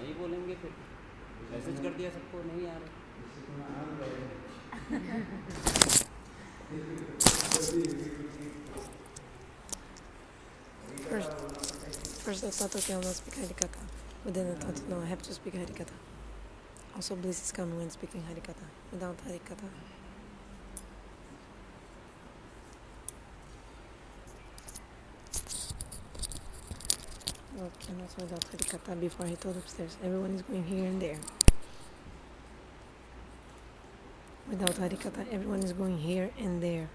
नहीं बोलेंगे फिर मैसेज कर दिया सबको नहीं आ रहे. First I thought, okay, I'll not speak Harikatha. But then I thought, no, I have to speak Harikatha. Also bliss is coming when speaking Harikatha. Without Harikatha. Okay, and also without Harikatha, before he told upstairs, everyone is going here and there. Without Harikatha, everyone is going here and there.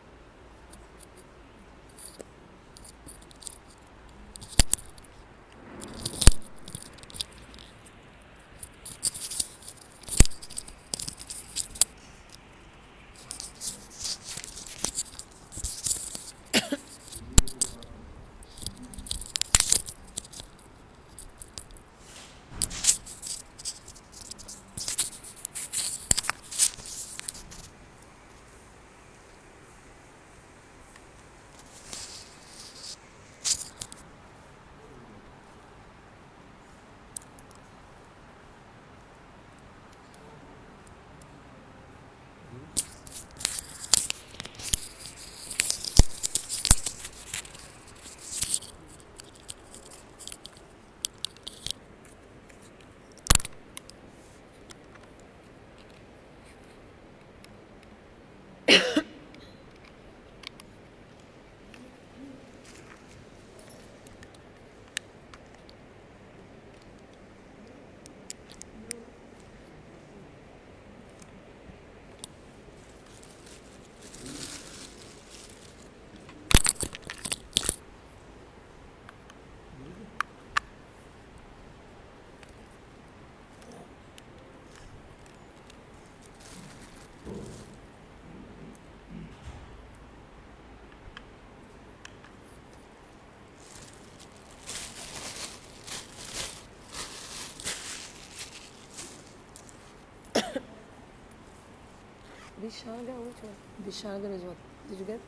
Visharga, which one? Visharga is what? Did you get?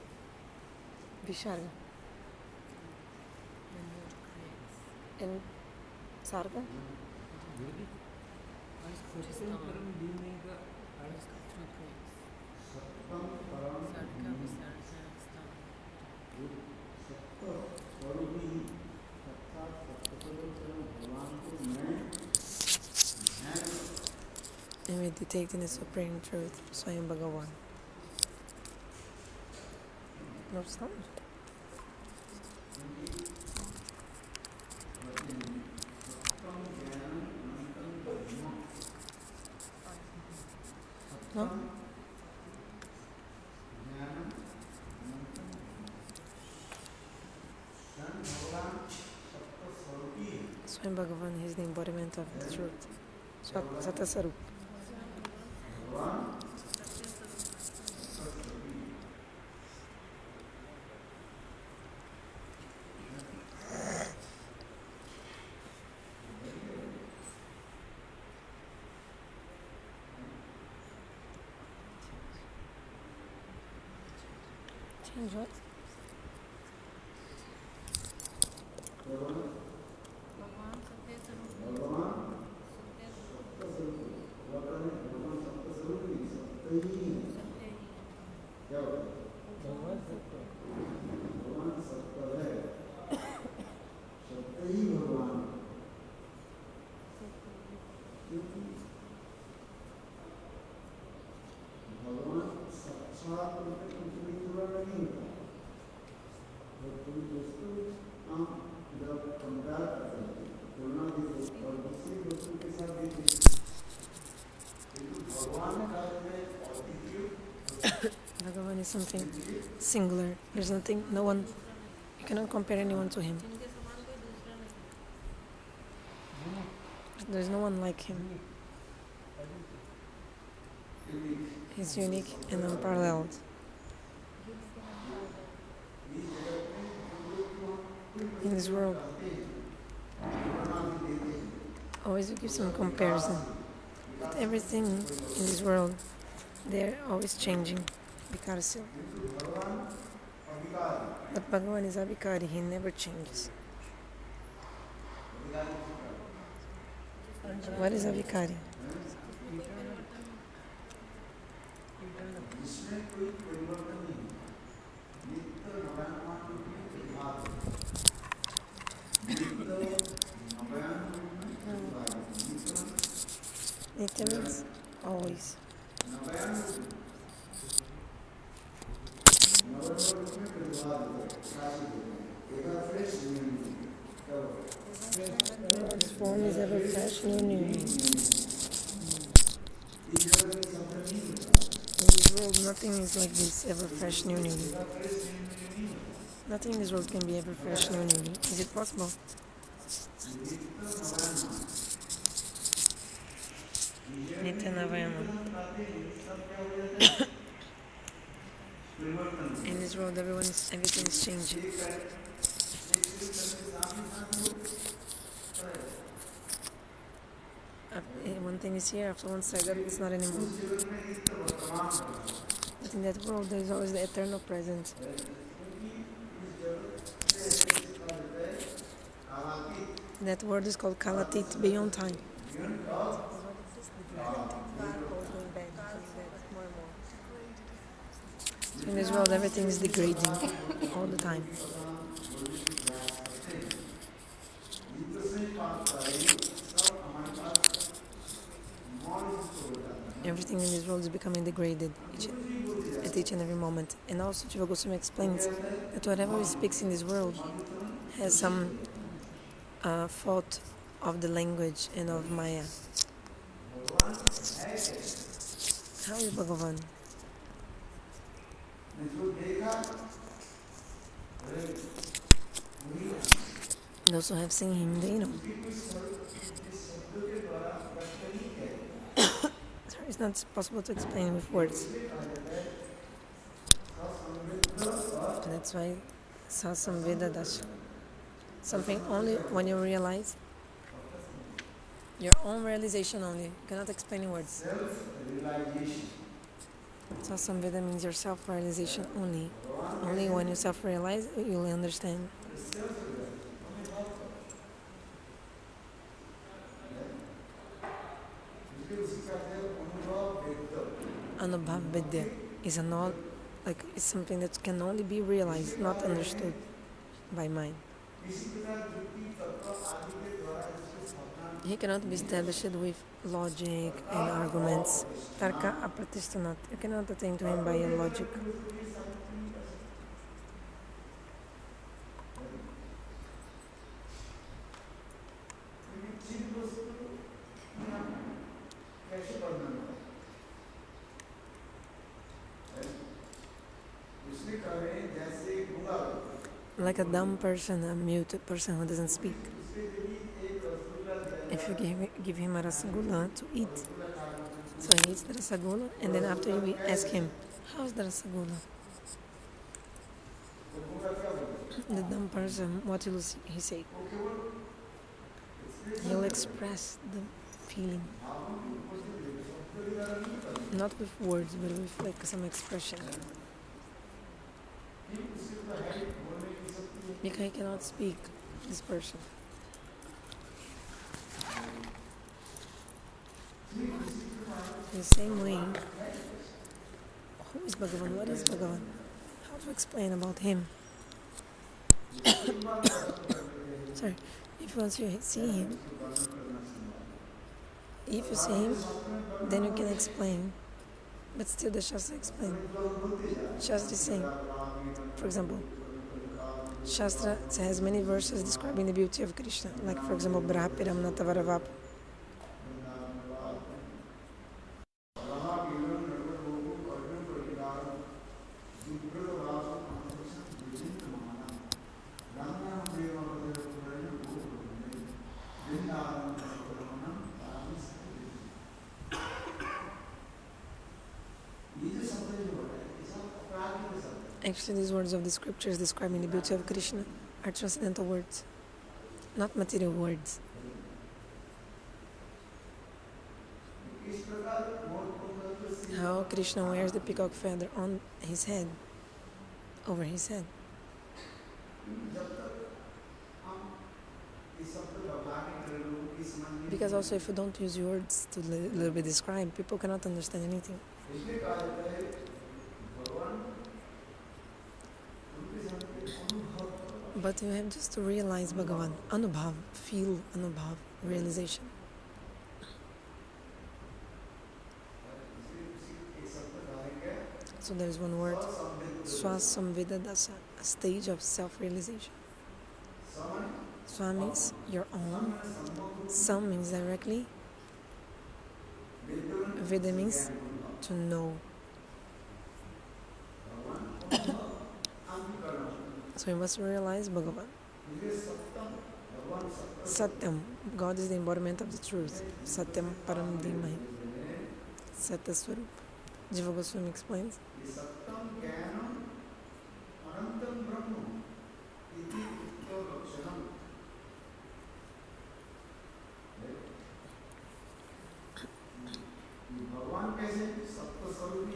Visharga. And Sarga? And meditate in the Supreme Truth, Svayam Bhagavan. No sound? No? Swayam Bhagavan is the embodiment of the truth. Sata Svarupa. Change what? Bhagavan is something singular. There's nothing, no one, you cannot compare anyone to him. There's no one like him. He's unique and unparalleled. In this world, always we give some comparison. But everything in this world, they're always changing. Vikara still. But Bhagavan is avikara, he never changes. What is avikara? Nitya means always. This form is ever fresh, no new. In this world, nothing is like this, ever fresh, new. Nothing in this world can be ever fresh, new. Is it possible? Nitya Navayama. In this world, everything is changing. One thing is here, after one second, it's not anymore. But in that world, there is always the eternal presence. That word is called Kalatit, beyond time. So in this world, everything is degrading all the time. Everything in this world is becoming degraded at each and every moment. And also Jiva Goswami explains that whatever he speaks in this world has some fault of the language and of Maya. How is Bhagavan? Those who have seen him, they know. It's not possible to explain with words. That's why Sasamveda Darshana. Something only when you realize, your own realization only. You cannot explain in words. Sasamveda means your self-realization only. Only when you self-realize, you'll understand. Anubhav Vidya is it's something that can only be realized, not understood by mind. He cannot be established with logic and arguments. Tarka apratishthanat. You cannot attain to him by a logic. Like a dumb person, a mute person who doesn't speak. If you give him a rasagula to eat, so he eats the rasagula, and then after you ask him, how's the rasagula? The dumb person, what will he say? He'll express the feeling. Not with words, but with like some expression. Because he cannot speak, this person. In the same way, who is Bhagavan? What is Bhagavan? How to explain about him? Sorry, if once you see him, if you see him, then you can explain. But still the Shastra explain. Shastra is saying, for example, Shastra has many verses describing the beauty of Krishna, like for example, Brahapiram Natavaravap. Actually, these words of the scriptures describing the beauty of Krishna are transcendental words, not material words. How Krishna wears the peacock feather on his head, over his head. Because also if you don't use words to little bit describe, people cannot understand anything. But you have just to realize Bhagavan, Anubhav, feel Anubhav, realization. So there is one word, Swasamvedadasa, a stage of self-realization. Swa means your own, Sam means directly, Veda means to know. So you must realize Bhagavan. Satyam, God is the embodiment of the truth. Satyam Param Dhimai. Satya Svarupa. Jiva Goswami explains.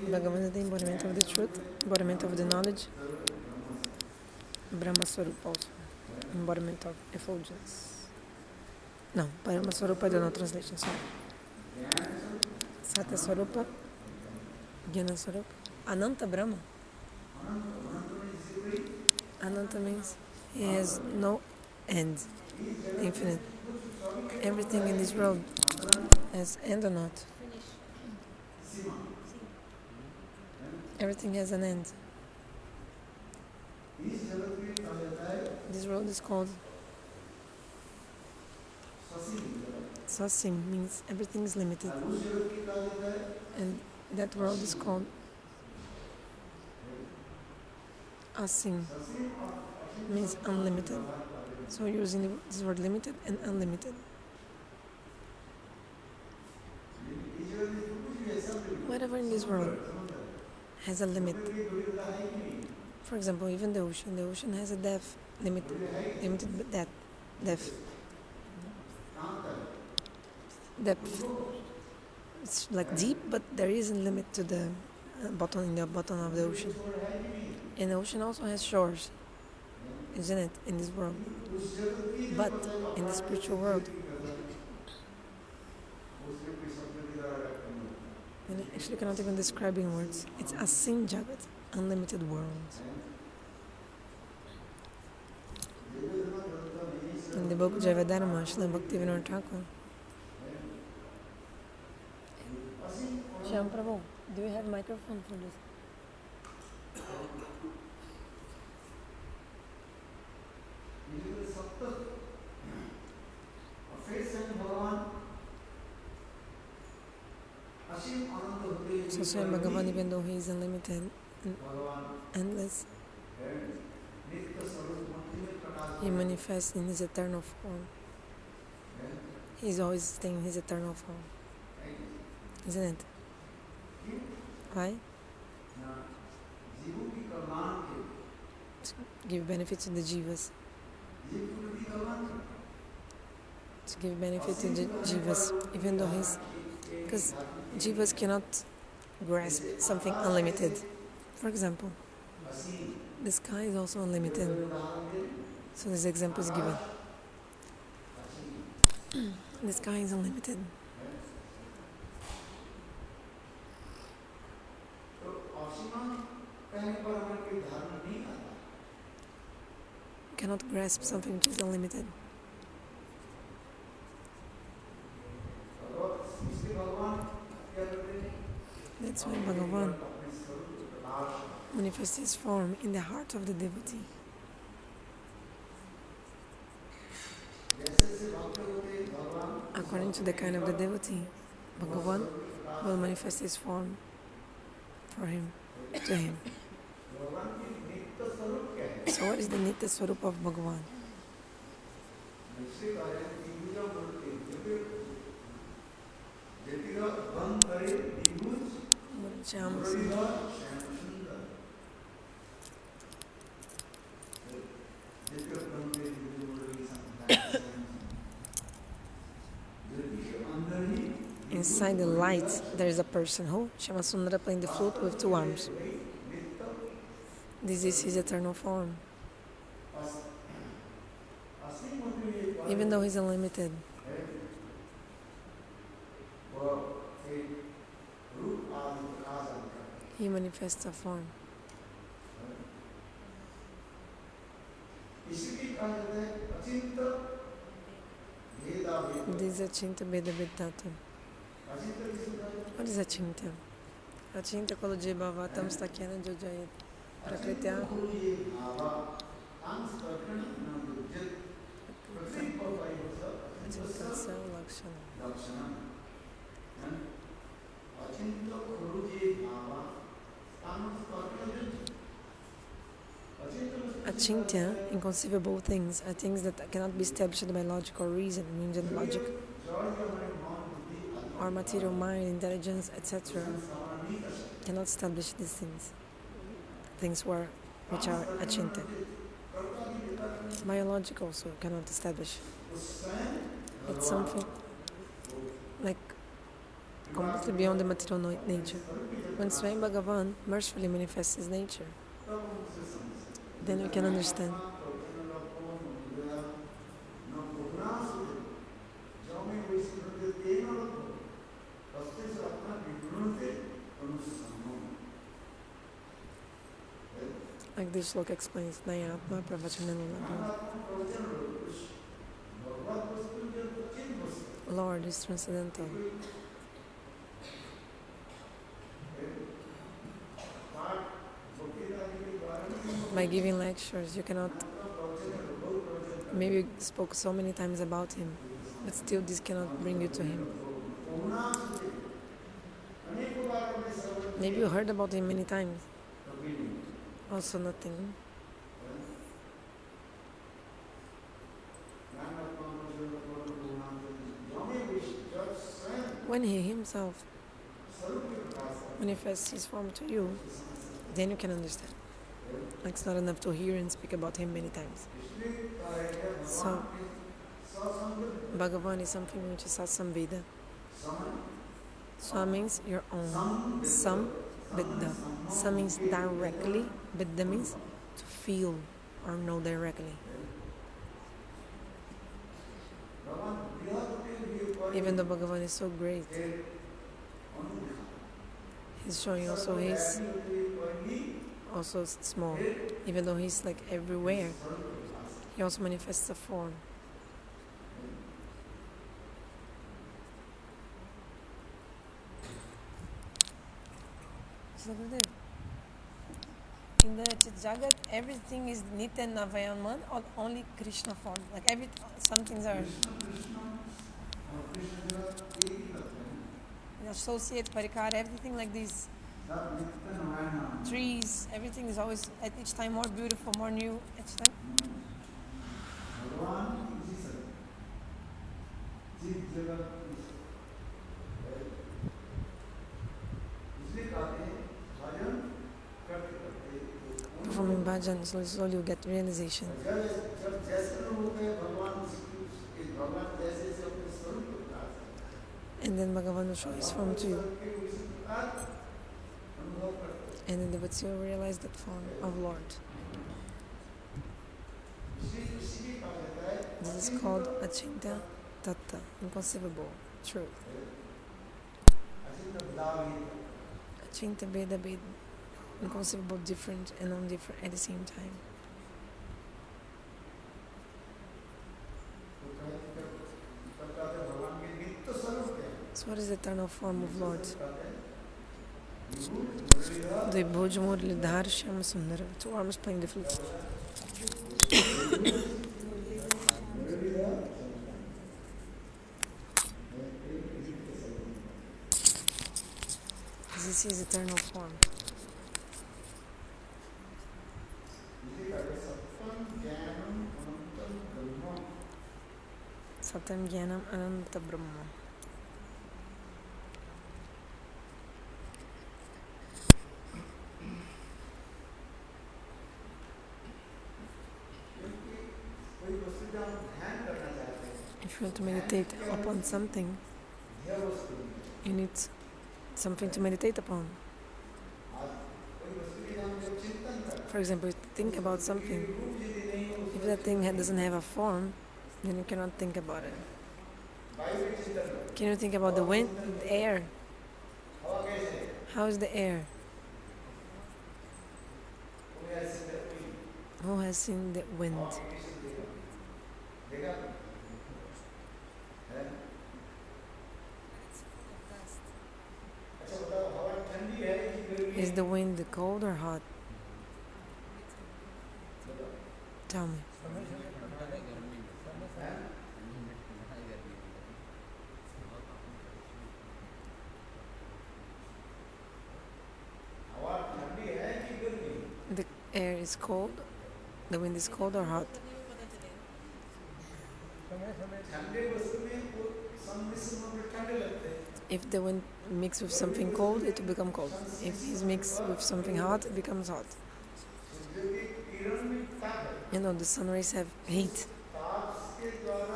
Bhagavan is the embodiment of the truth, embodiment of the knowledge. Brahma Svarupa also, embodiment of effulgence. No, Brahma Svarupa I don't know translation, sorry. Satya Svarupa, Jnana Svarupa, Ananta Brahma. Ananta means he has no end, infinite. Everything in this world has end or not. Everything has an end. This world is called Sasim, means everything is limited. And that world is called Asim, means unlimited. So you're using this word limited and unlimited. Whatever in this world has a limit. For example, even the ocean has a depth, limited depth. It's like deep, but there is a limit to the bottom of the ocean. And the ocean also has shores, isn't it, in this world? But in the spiritual world, and I actually cannot even describe in words. It's Asim Jagat, unlimited world. In the book Javadharma, Srila Bhaktivinoda Thakur. Shyam Prabhu, do you have a microphone for this? So Swayam Bhagavan, even though he is unlimited and endless, he manifests in his eternal form. He is always staying in his eternal form. Isn't it? Why? To give benefit to the jivas. To give benefit to the jivas, even though because jivas cannot grasp something unlimited. For example, the sky is also unlimited. So this example is given. The sky is unlimited. You cannot grasp something which is unlimited. That's why Bhagavan manifests his form in the heart of the devotee. according to the kind of the devotee, Bhagavan will manifest his form for him, to him. So what is the Nitya Svarupa of Bhagavan? Shyamasundara. Inside the light, there is a person who, Shyamasundara, playing the flute with two arms. This is his eternal form. Even though he's unlimited, he manifests a form. This is Achinta Beda Vedata. What is Achinta? Achinta Koloji Bhavatam Stakyana Jojayat Prakritya Achinta Lakshana. Achintya, inconceivable things, are things that cannot be established by logical reason, means and logic, or material mind, intelligence, etc. cannot establish these things. Things which are achinta. Biological also cannot establish. It's something like completely beyond the material nature. When Svayam Bhagavan mercifully manifests his nature, then we can understand. Like this sloka explains, Nayatma Pravachananula. Lord is transcendental. By giving lectures, you cannot. Maybe you spoke so many times about him, but still this cannot bring you to him. Maybe you heard about him many times, also nothing. When he himself manifests his form to you, then you can understand. It's not enough to hear and speak about him many times. So, Bhagavan is something which is samveda. Swa means your own. Sam, Vidya. Sam means directly. Vidya means to feel or know directly. Even though Bhagavan is so great, he's showing also he's also small. Even though he's like everywhere, he also manifests a form. In the Jagat, everything is Nitya Navayaman or only Krishna form. Like some things are associate, parikar, everything like this. Trees, everything is always at each time more beautiful, more new each time. Performing bhajan, slowly you get realization. And then Bhagavan will show his form to you. And then the devotee will realize that form of Lord. This is called Achinta Tatta, inconceivable, truth. Achinta Beda Beda, inconceivable, different and non-different at the same time. So what is the eternal form of Lord? Dvibhuja, Muralidhara, Shyamasundara, 2 arms playing the flute. This is eternal form. Satyam Jnanam Ananta Brahma. If you want to meditate upon something, you need something to meditate upon. For example, if you think about something, if that thing doesn't have a form, then you cannot think about it. Can you think about the wind, the air? How is the air? Who has seen the wind? Is the wind cold or hot? Tell me. The air is cold, the wind is cold or hot? If the wind mixes with something cold, it will become cold. If it's mixed with something hot, it becomes hot. You know, the sun rays have heat.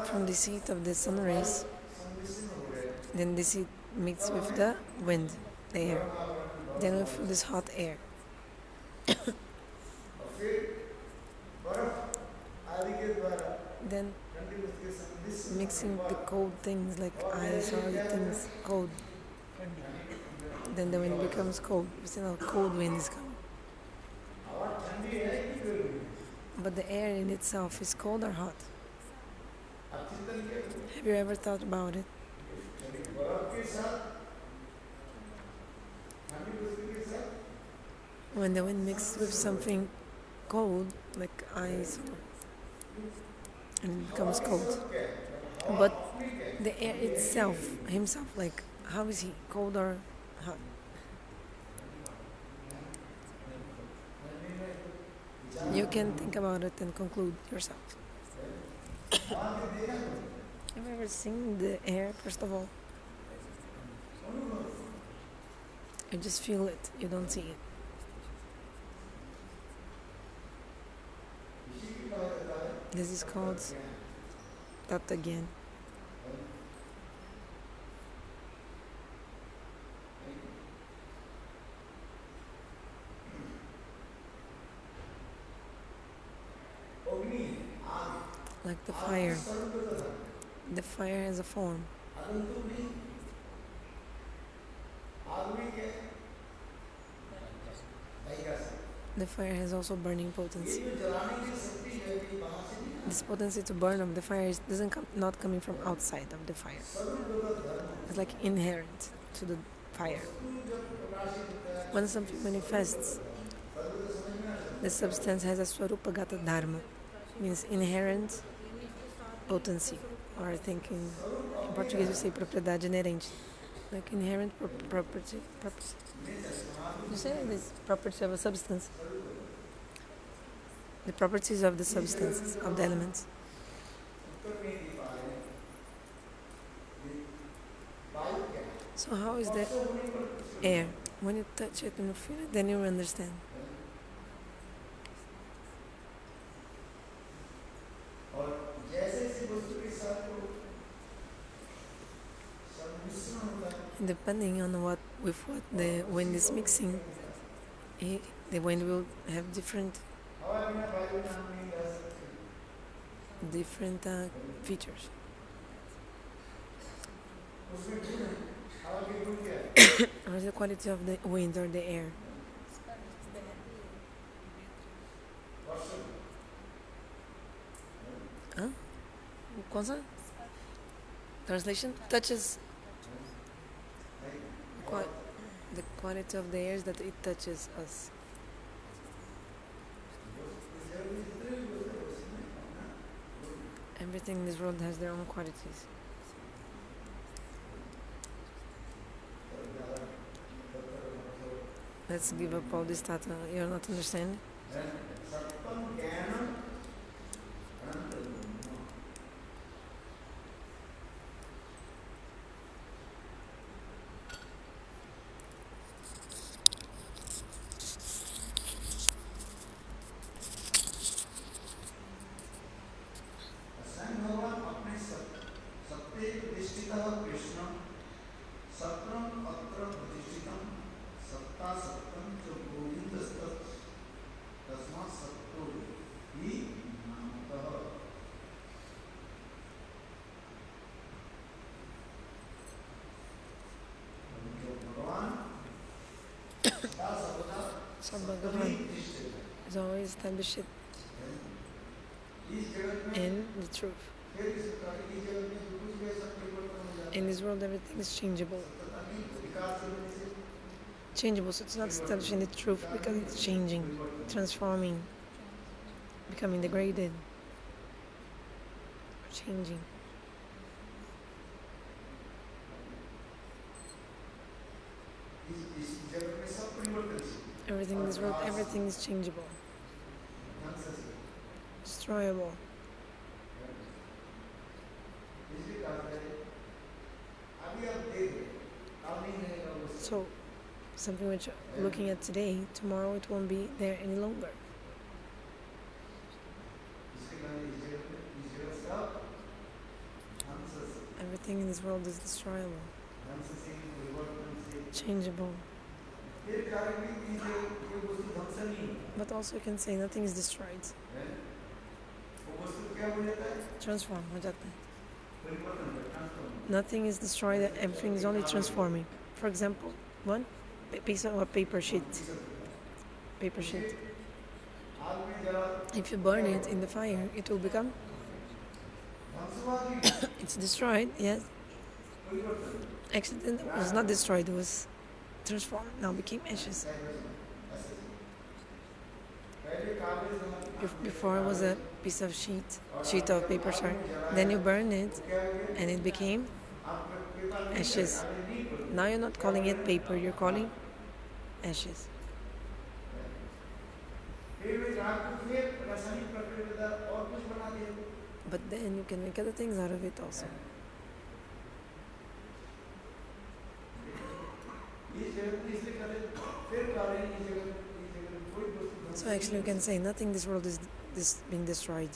From this heat of the sun rays, then this heat mixes with the wind, the air. Then we feel this hot air. Then mixing the cold things like ice or other things cold. Then the wind becomes cold. You see how cold wind is coming. But the air in itself is cold or hot? Have you ever thought about it? When the wind mixes with something cold, like ice, and it becomes cold. But the air itself, himself, like, how is he, cold or hot? You can think about it and conclude yourself. Have you ever seen the air, first of all? You just feel it, you don't see it. This is called Tat again. Like the fire. The fire has a form. The fire has also burning potency. This potency to burn of the fire not coming from outside of the fire. It's like inherent to the fire. When something manifests, the substance has a Svarupa gata dharma, means inherent potency, or I think in Portuguese we say propriedade inerente, like inherent property. You say this property of a substance. The properties of the substances, of the elements. So how is the air? When you touch it and you feel it, then you understand. And depending on what the wind is mixing, the wind will have different features. What is the quality of the wind or the air? Huh? Translation? Touches. The quality of the air is that it touches us. Everything in this world has their own qualities. Let's give up all this tata. You're not understanding. So Bhagavan is always established in the truth. In this world, everything is changeable. Changeable, so it's not established in the truth because it's changing, transforming, becoming degraded, changing. Everything in this world, everything is changeable, destroyable. So, something which you're looking at today, tomorrow it won't be there any longer. Everything in this world is destroyable, changeable. But also you can say nothing is destroyed. Transform, हो जाता है. Nothing is destroyed, everything is only transforming. For example, one piece of a paper sheet. If you burn it in the fire, it will become it's destroyed, yes. Actually, it was not destroyed, it was transformed, now became ashes. Before it was a piece of sheet of paper, sorry. Then you burn it and it became ashes. Now you're not calling it paper, you're calling ashes. But then you can make other things out of it also. So actually you can say nothing in this world is being destroyed.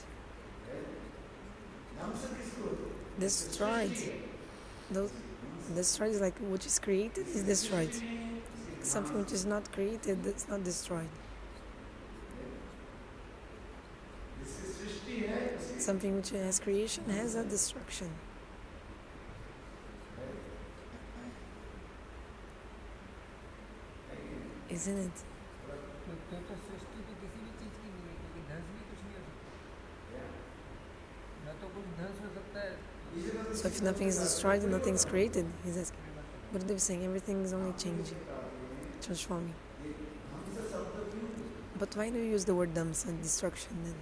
Destroyed. Destroyed is like what is created is destroyed. Something which is not created is not destroyed. Something which has creation has a destruction. Isn't it? So if nothing is destroyed, nothing is created, he's asking. But they're saying everything is only changing, transforming. But why do you use the word dhamsa, destruction then?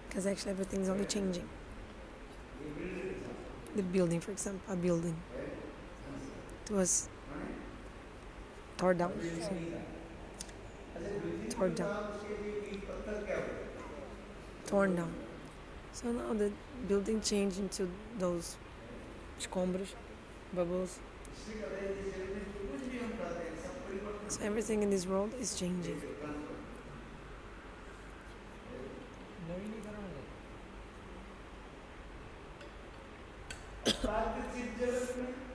Because actually everything is only changing. The building, for example, a building. It was torn down. Torn down. So now the building changed into those escombros, bubbles. So everything in this world is changing.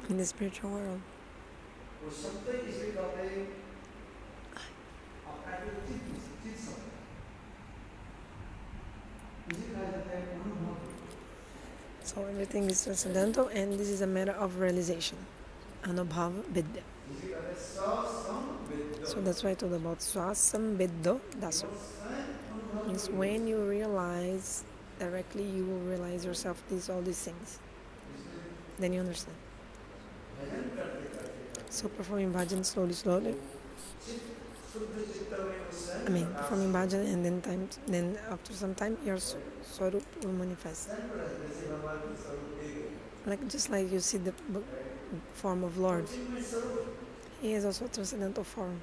In the spiritual world. So everything is transcendental and this is a matter of realization. Anubhava Vidya. So that's why I told about Swasam Vidya Daso. Means when you realize directly, you will realize yourself all these things. Then you understand. So performing bhajan slowly. Performing bhajan and then after some time your Svarupa will manifest. just like you see the form of Lord, he is also a transcendental form.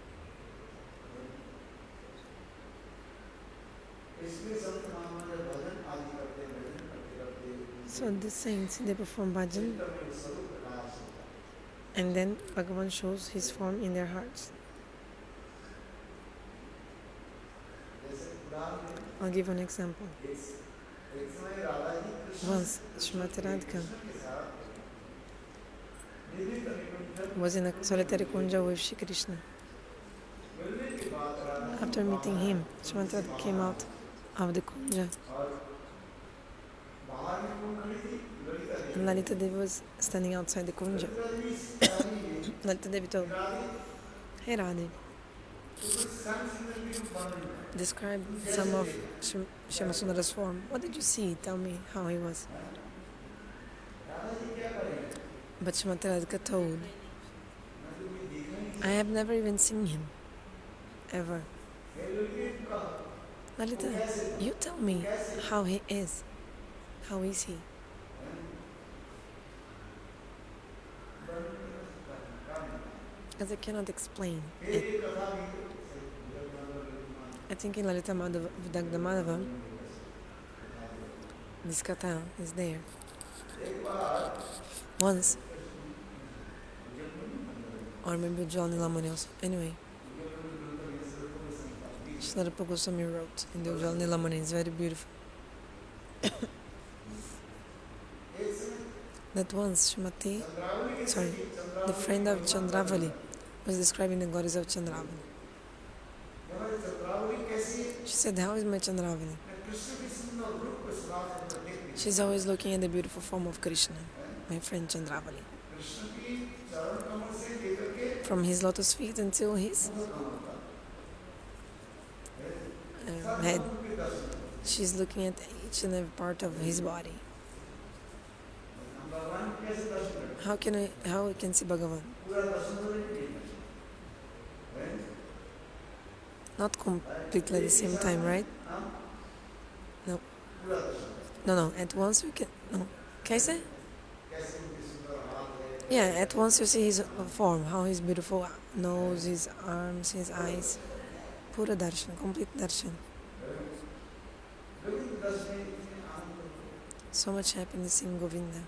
So the saints, they perform bhajan, and then Bhagavan shows his form in their hearts. I'll give an example. Once Srimati Radhika was in a solitary kunja with Shri Krishna. After meeting him, Srimati Radhika came out of the kunja, and Lalita Devi was standing outside the kunja. Lalita Devi told, "Hey Radhe, describe some of Shyamasundara's form. What did you see? Tell me how he was." But Srimati Radhika told, "I have never even seen him, ever. Lalita, you tell me how he is. How is he?" Because I cannot explain it. I think in Lalita Madhava, this katha is there. Once, or maybe Ujjwal Nilamani also. Anyway, Svarupa Goswami wrote in the Ujjwal Nilamani, it's very beautiful, that once the friend of Chandravali was describing the goddess of Chandravali. She said, "How is my Chandravali? She's always looking at the beautiful form of Krishna, my friend Chandravali. From his lotus feet until his head, she's looking at each and every part of his body. How can see Bhagavan? Not completely at the same time, right? No. At once we can. No. Can I say? Yeah, at once you see his form, how his beautiful nose, his arms, his eyes. Pura darshan, complete darshan. So much happiness in Govinda.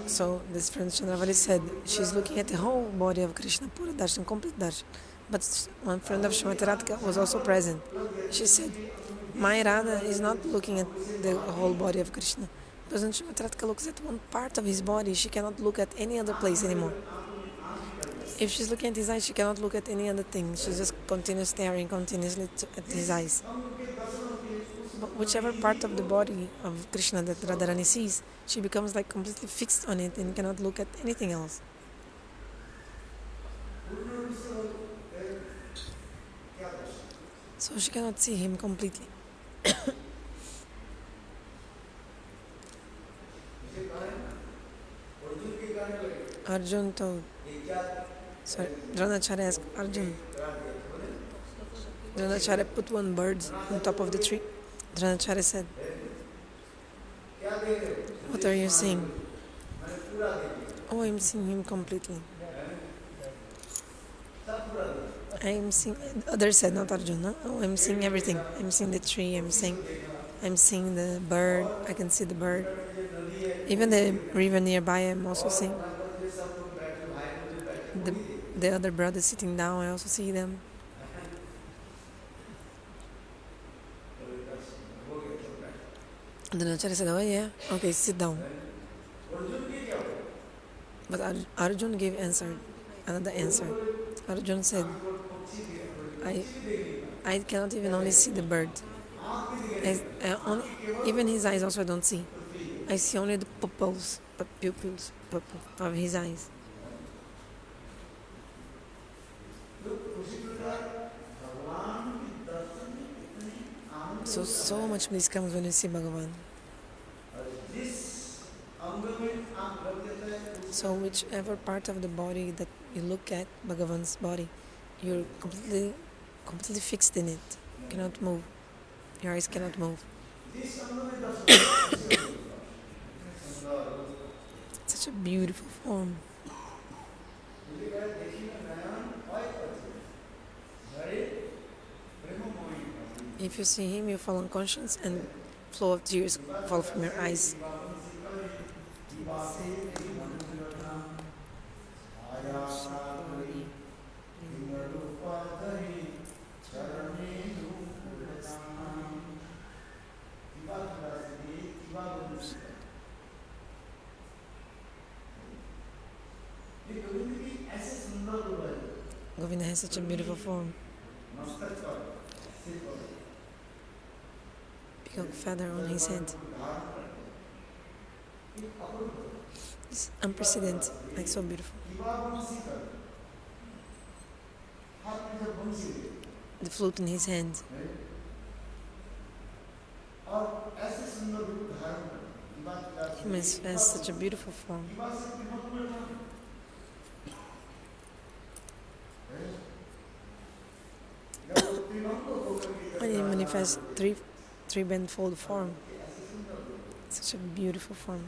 So this friend Chandravali said, she's looking at the whole body of Krishna, Pura darshan, complete darshan. But one friend of Srimati Radhika was also present. She said, my Radha is not looking at the whole body of Krishna. Because when Srimati Radhika looks at one part of his body, she cannot look at any other place anymore. If she's looking at his eyes, she cannot look at any other thing. She just continues staring continuously at his eyes. But whichever part of the body of Krishna that Radharani sees, she becomes like completely fixed on it and cannot look at anything else. So she cannot see him completely. Arjun told, Dronacharya asked Arjun. Dronacharya put one bird on top of the tree. Dronacharya said, what are you seeing? Oh, I'm seeing him completely. I'm seeing, others said, not Arjun, no? Oh, I'm seeing everything. I'm seeing the tree, I'm seeing the bird, I can see the bird. Even the river nearby, I'm also seeing. The other brothers sitting down, I also see them. And then Acharya said, oh yeah, okay, sit down. But Arjun gave another answer. Arjun said, I cannot even only see the bird. Even his eyes also I don't see. I see only the pupils of his eyes. So much bliss comes when you see Bhagavan. So whichever part of the body that you look at, Bhagavan's body, you're completely fixed in it. You cannot move. Your eyes cannot move. Such a beautiful form. If you see him, you fall unconscious and flow of tears fall from your eyes. Govinda has such a beautiful form. Peacock feather on his head. It's unprecedented, like so beautiful. The flute in his hand. He manifests such a beautiful form. And he manifests three band-fold form. Such a beautiful form.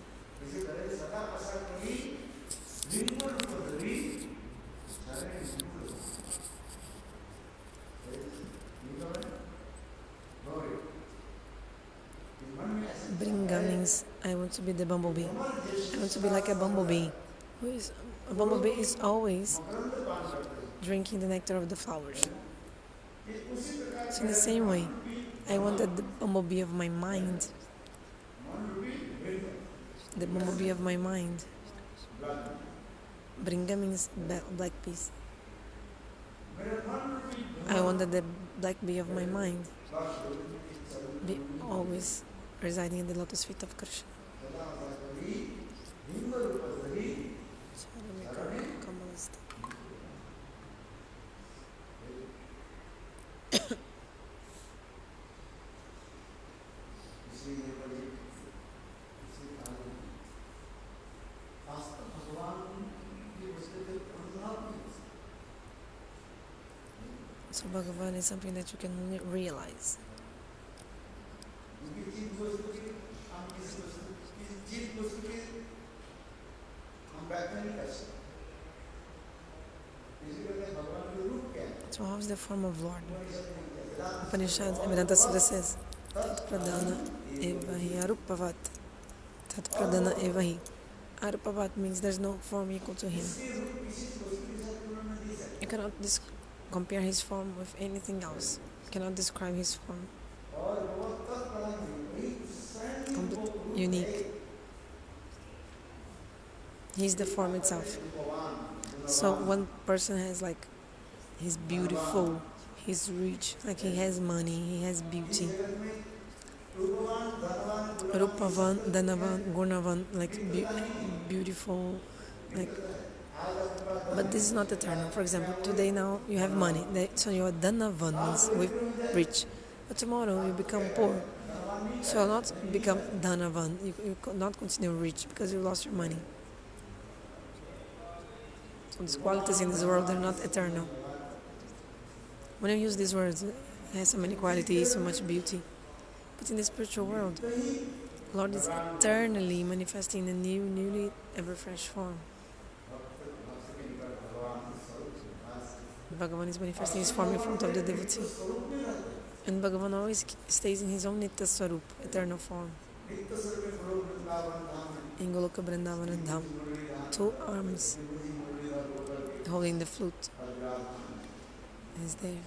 Bringa means I want to be the bumblebee. I want to be like a bumblebee. A bumblebee is always drinking the nectar of the flowers. So in the same way, I wanted the bumblebee of my mind. The bumblebee of my mind. Bringa means black bees. I wanted the black bee of my mind be always residing in the lotus feet of Krishna. So Bhagavan is something that you can only realize. So how is the form of Lord? Upanishad Vedanta Sutta says, Tat Pradana Evahi Arupavat. Tat Pradana Evahi. Arupavat means there's no form equal to him. You cannot compare his form with anything else. You cannot describe his form. Unique. He's the form itself. So one person has like, he's beautiful, he's rich, like he has money, he has beauty. Rupavan, Dhanavan, Gunavan, like beautiful, like. But this is not eternal. For example, today now you have money, so you are Dhanavan, means with rich. But tomorrow you become poor. So you'll not become Dhanavan, you not continue rich because you lost your money. So these qualities in this world, they're not eternal. When you use these words, it has so many qualities, so much beauty. But in the spiritual world, Lord is eternally manifesting in a newly ever fresh form. Bhagavan is manifesting his form in front of the devotee. And Bhagavan always stays in his own Nitya Svarupa, eternal form. In Goloka Vrindavana Dham, 2 arms holding the flute is there.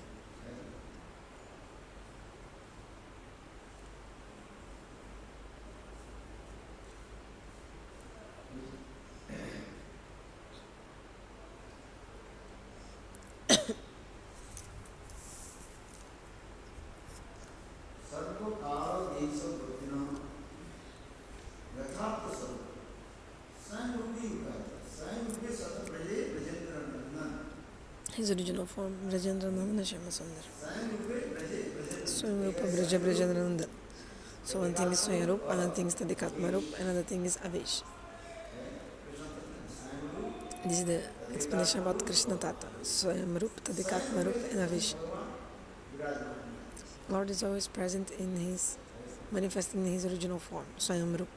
His original form, Brajendrananda Shyamasundara. Svarupa Brajendrananda. So one thing is Svayam, another thing is Tadikatma, another thing is Avesh. This is the explanation about Krishna Tata. Swayam Rup, Tadikatma Rup, and Avesh. Lord is always present in his manifesting in his original form, Swayam.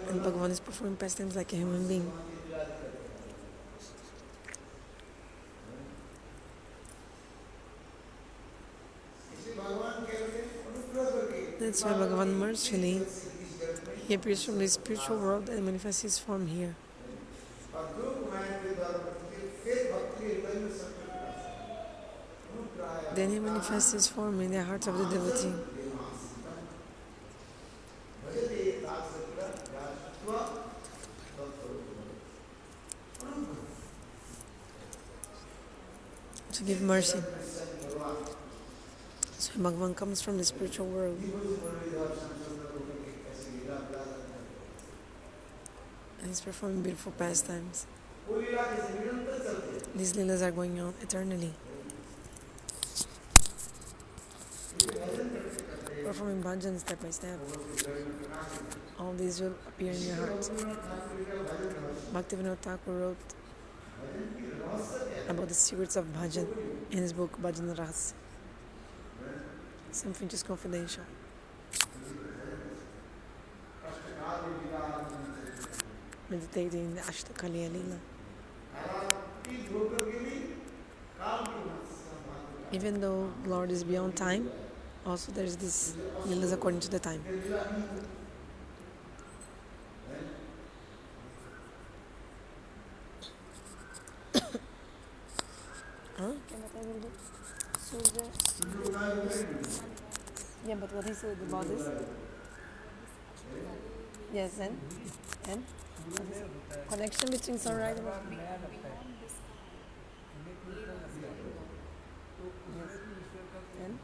And Bhagavan is performing pastimes like a human being. That's why Bhagavan mercifully, he appears from the spiritual world and manifests his form here. Then he manifests his form in the heart of the devotee. To give mercy. So Bhagavan comes from the spiritual world. And he's performing beautiful pastimes. These Lilas are going on eternally. Performing bhajan step by step. All these will appear in your heart. Bhaktivinoda Thakur wrote about the secrets of bhajan in his book Bhajan Ras. Something just confidential. Meditating in the Ashtakaliya Lila. Even though Lord is beyond time, also there is this Lilas according to the time. Yeah, but what he said about this? Yes, and? Connection between sunrise and and?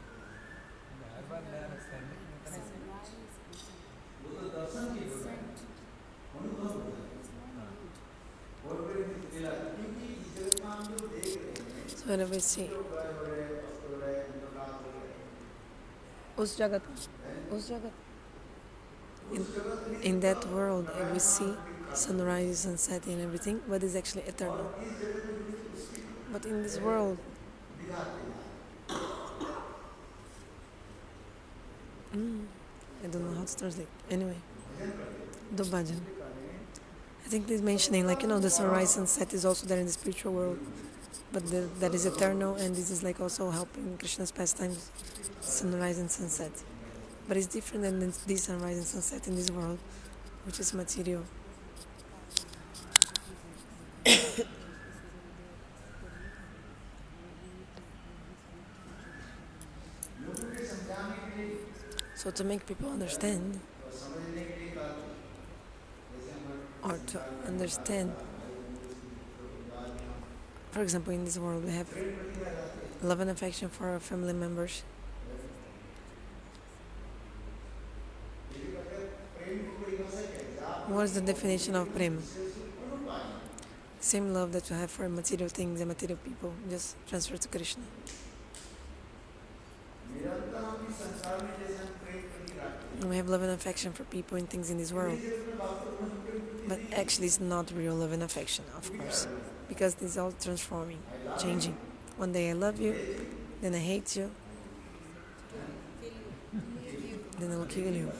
So whenever I see Us Jagat, in that world we see sunrise, sunset and everything, but it's actually eternal. But in this world, I don't know how to translate. Anyway, do bhajan. I think he's mentioning, the sunrise, sunset is also there in the spiritual world, but that is eternal, and this is also helping Krishna's pastimes, sunrise and sunset. But it's different than this sunrise and sunset in this world, which is material. So to make people understand, or to understand, for example, in this world we have love and affection for our family members. What's the definition of prema? Same love that you have for material things and material people, just transfer to Krishna. We have love and affection for people and things in this world, but actually it's not real love and affection, of course, because this is all transforming, changing. One day I love you, then I hate you, then I will kill you.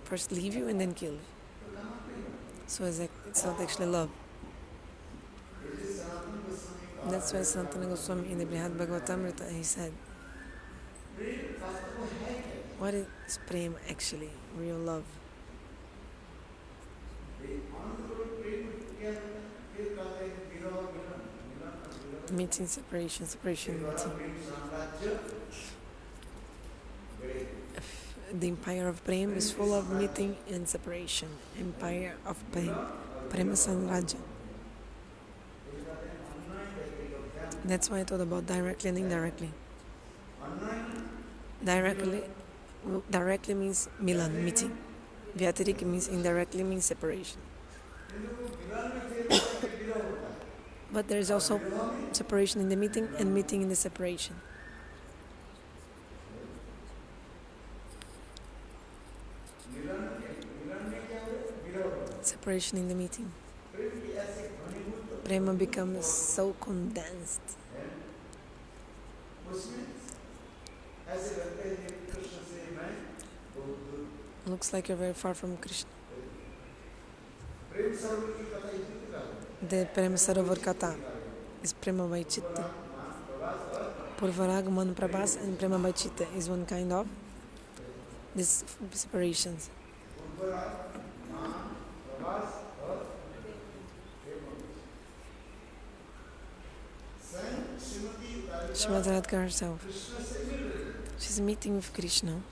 First leave you and then kill you. So it's not actually love. That's why Sanatana Goswami in the Brihad Bhagavatamrita, he said, what is prema actually, real love? Meeting, separation, meeting. The empire of prema is full of meeting and separation. Empire of prema, prema-samrajya. That's why I thought about directly and indirectly. Directly means milana, meeting. Vyatirika means indirectly means separation. But there is also separation in the meeting and meeting in the separation. Separation in the meeting. Prema becomes so condensed looks like you're very far from Krishna. The prema-samrajya kata is prema by chitta. Purvaragaman prabhas and prema by chitta is one kind of these separations. Srimati Radhika herself, she's meeting with Krishna.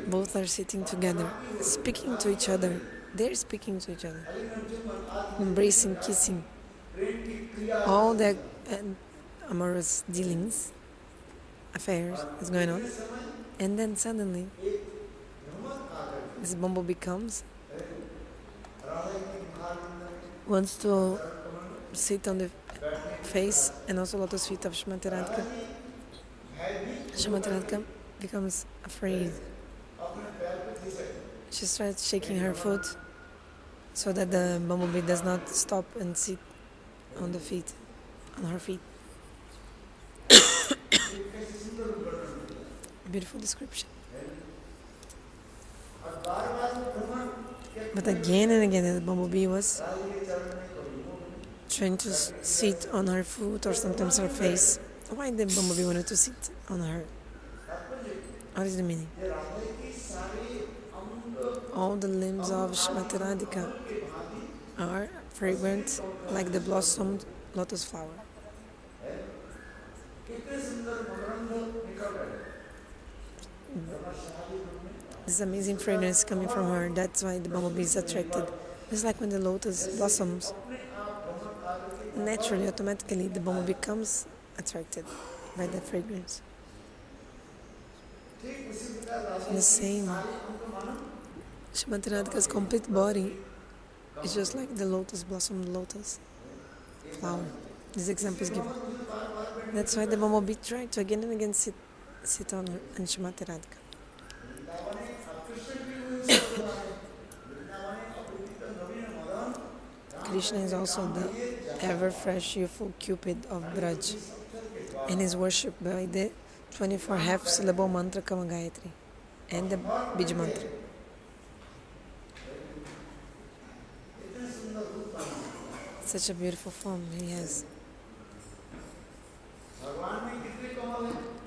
Both are sitting together, speaking to each other. They're speaking to each other, embracing, kissing, all their amorous dealings, affairs is going on. And then suddenly, this bumblebee comes, wants to sit on the face and also lotus feet of Srimati Radhika. Srimati Radhika becomes afraid. She starts shaking her foot so that the bumblebee does not stop and sit on the feet, on her feet. Beautiful description. But again and again, the bumblebee was trying to sit on her foot or sometimes her face. Why the bumblebee wanted to sit on her? What is the meaning? All the limbs of Srimati Radhika are fragrant like the blossomed lotus flower. This amazing fragrance coming from her, that's why the bumblebee is attracted. It's like when the lotus blossoms, naturally, automatically, the bumblebee becomes attracted by that fragrance. The same, Srimati Radhika's complete body is just like the lotus blossom, lotus flower. This example is given. That's why the bumblebee tried to again and again sit on her and Srimati Radhika. Krishna is also the ever-fresh, youthful Cupid of Braj and is worshipped by the 24 half-syllable mantra Kama Gayatri and the Bij mantra. Such a beautiful form he has.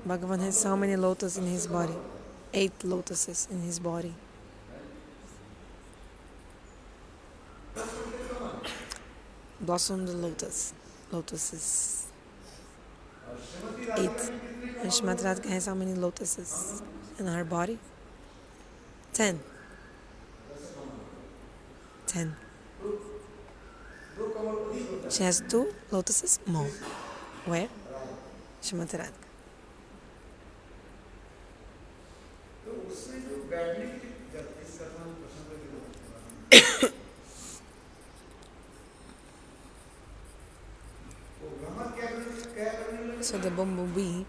Bhagavan has how many lotuses in his body? 8 lotuses in his body. Blossomed lotuses. 8. And Srimati Radhika has how many lotuses in her body? 10. 10. She has 2 lotuses more. Where? Srimati Radhika. So the bumblebee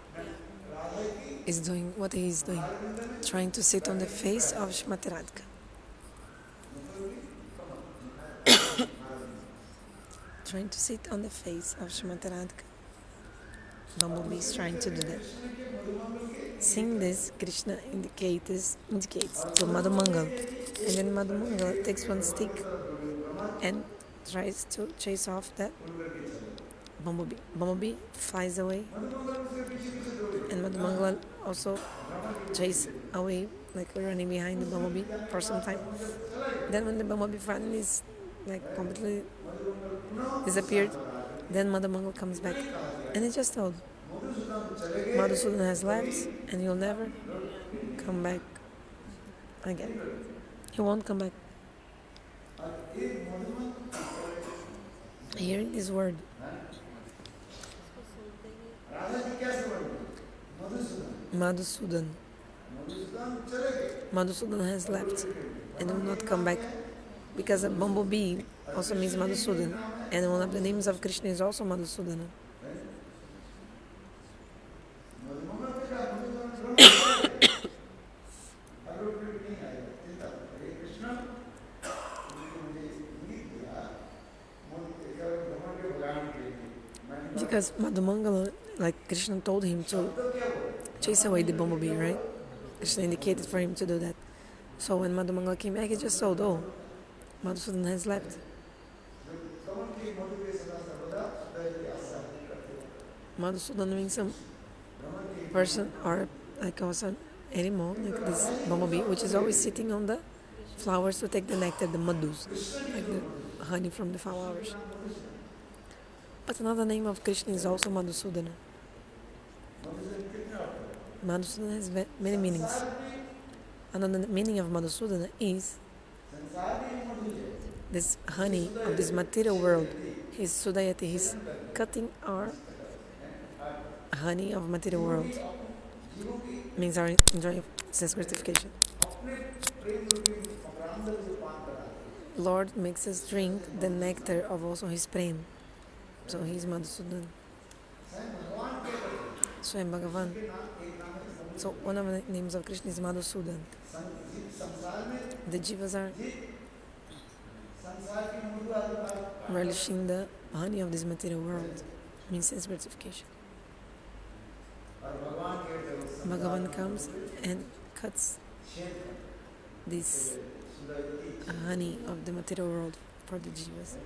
is doing what he is doing, trying to sit on the face of Srimati Radhika. Trying to sit on the face of Srimati Radhika. Bumblebee is trying to do that. Seeing this, Krishna indicates to Madhumangala, and then Madhumangala takes one stick and tries to chase off that bumblebee. Bumblebee flies away, and Madhumangala also chases away, like running behind the bumblebee for some time. Then when the bumblebee finally is like completely disappeared, then Madhumangala comes back, and he just told, Madhusudana has left, and he'll never come back again. He won't come back. Hearing this word, Madhusudana has left and will not come back, because a bumblebee also means Madhusudana, and one of the names of Krishna is also Madhusudana. Because Madhumangala, like Krishna told him to chase away the bumblebee, right? Krishna indicated for him to do that. So when Madhumangala came back, he just saw, oh, Madhusudana has left. Madhusudana means some person or like also an animal, like this bumblebee, which is always sitting on the flowers to take the nectar, the madhus, like the honey from the flowers. But another name of Krishna is also Madhusudana. Madhusudana has many meanings. Another meaning of Madhusudana is this honey of this material world. He's Sudayati, he's cutting our honey of material world. Means our enjoy of sense gratification. Lord makes us drink the nectar of also his prema. So he is Madhusudana. Swayam Bhagavan. So one of the names of Krishna is Madhusudana. The jivas are relishing the honey of this material world. Means sense gratification. Bhagavan comes and cuts this honey of the material world for the jivas.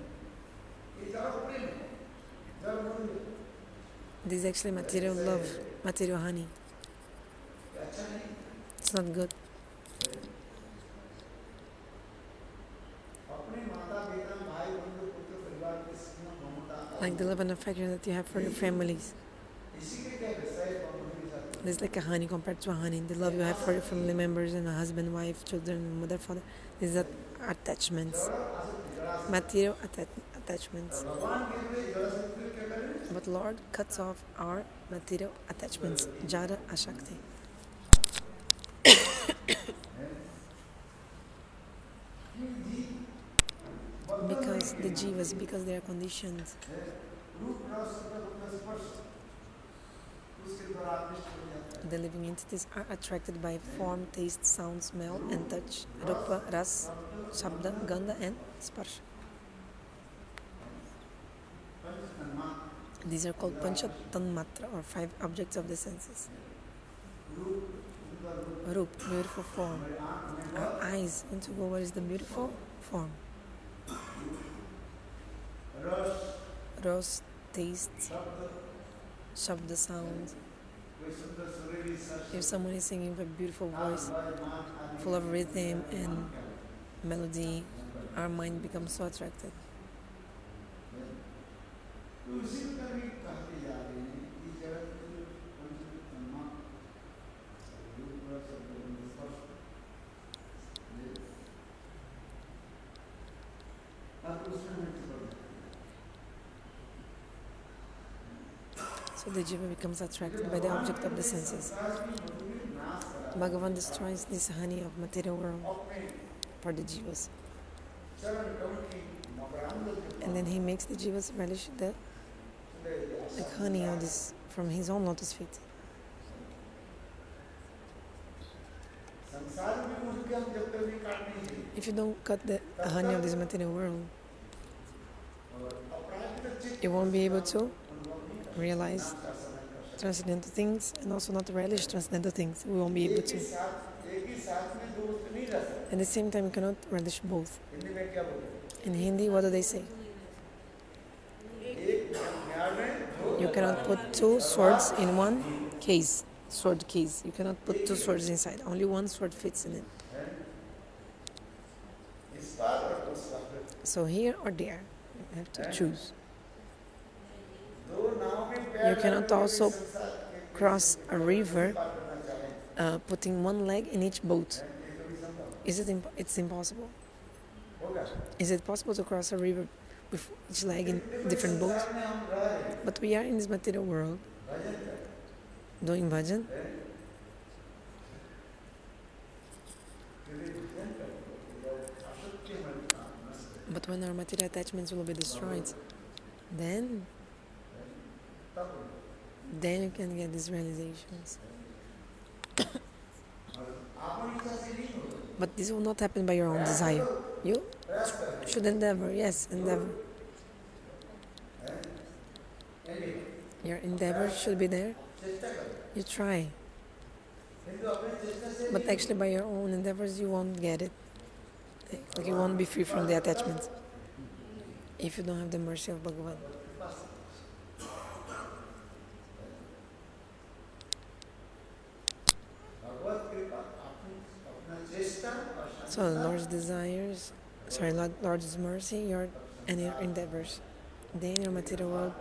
This is actually material love, material honey. It's not good. Like the love and affection that you have for your families. There's like a honey compared to a honey. The love you have for your family members and a husband, wife, children, mother, father. These are attachments. Material attachments. But Lord cuts off our material attachments. Jara Ashakti. Because the jivas, because they are conditioned. The living entities are attracted by form, taste, sound, smell, and touch. Rupa, ras, shabda, gandha, and sparsha. These are called pancha tanmatra, or 5 objects of the senses. Rup, beautiful form. Our eyes want to go where is the beautiful form. Ras, taste, shabda, sound. If someone is singing with a beautiful voice, full of rhythm and melody, our mind becomes so attracted. So the jiva becomes attracted by the object of the senses. Bhagavan destroys this honey of material world for the jivas. And then he makes the jivas relish the honey of this from his own lotus feet. If you don't cut the honey of this material world, you won't be able to realize transcendental things and also not relish transcendental things. We won't be able to. At the same time, you cannot relish both. In Hindi, what do they say? You cannot put 2 swords in one case, sword case. You cannot put 2 swords inside. Only one sword fits in it. So here or there, you have to choose. You cannot also cross a river putting one leg in each boat. It's impossible. Is it possible to cross a river with each leg in different boats? But we are in this material world doing bhajan. But when our material attachments will be destroyed, then you can get these realizations. But this will not happen by your own desire. You should endeavor, yes, endeavor. Your endeavor should be there. You try. But actually by your own endeavors you won't get it. Like you won't be free from the attachment if you don't have the mercy of Bhagavan. So the Lord's desires, Lord's mercy, and your endeavors. Then your material world,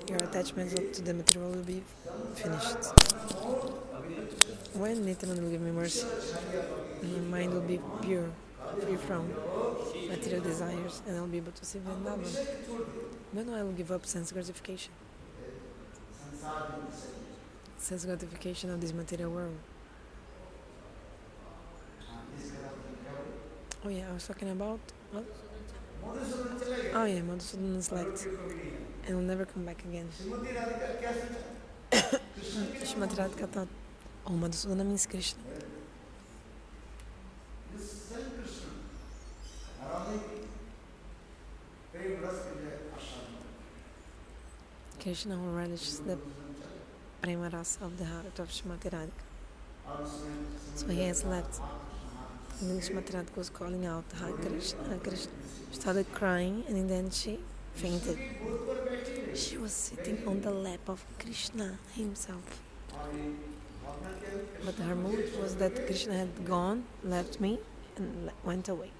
your attachments to the material world will be finished. When Nityananda will give me mercy, my mind will be pure, free from material desires, and I'll be able to see Vrindavan. Then I will give up sense gratification. Sense gratification of this material world. Oh yeah, I was talking about what? Oh yeah, Madhusudana is left and will never come back again. Srimati Radhika thought, oh, Madhusudana means Krishna. Krishna who relishes the prema rasa of the heart of Srimati Radhika. So he has left. And then Srimati Radhika was calling out, Hare Krishna, Hare Krishna. She started crying and then she fainted. She was sitting on the lap of Krishna himself. But her mood was that Krishna had gone, left me, and went away.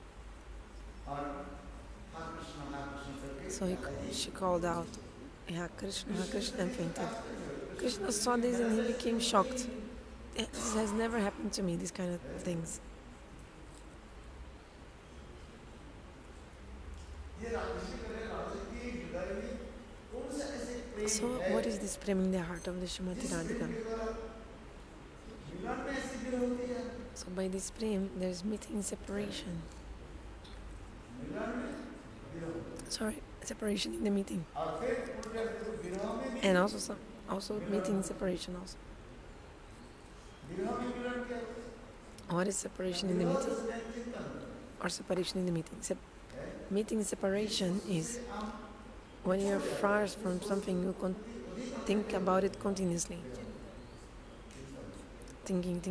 So she called out, Hare Krishna, and fainted. Krishna saw this and he became shocked. This has never happened to me, these kind of things. So what is this prema in the heart of the Srimati Radhika? So by this prema there is meeting and separation. Separation in the meeting. And also meeting and separation also. What is separation in the meeting? Or separation in the meeting? Meeting and separation is when you're far from something, you think about it continuously. Thinking.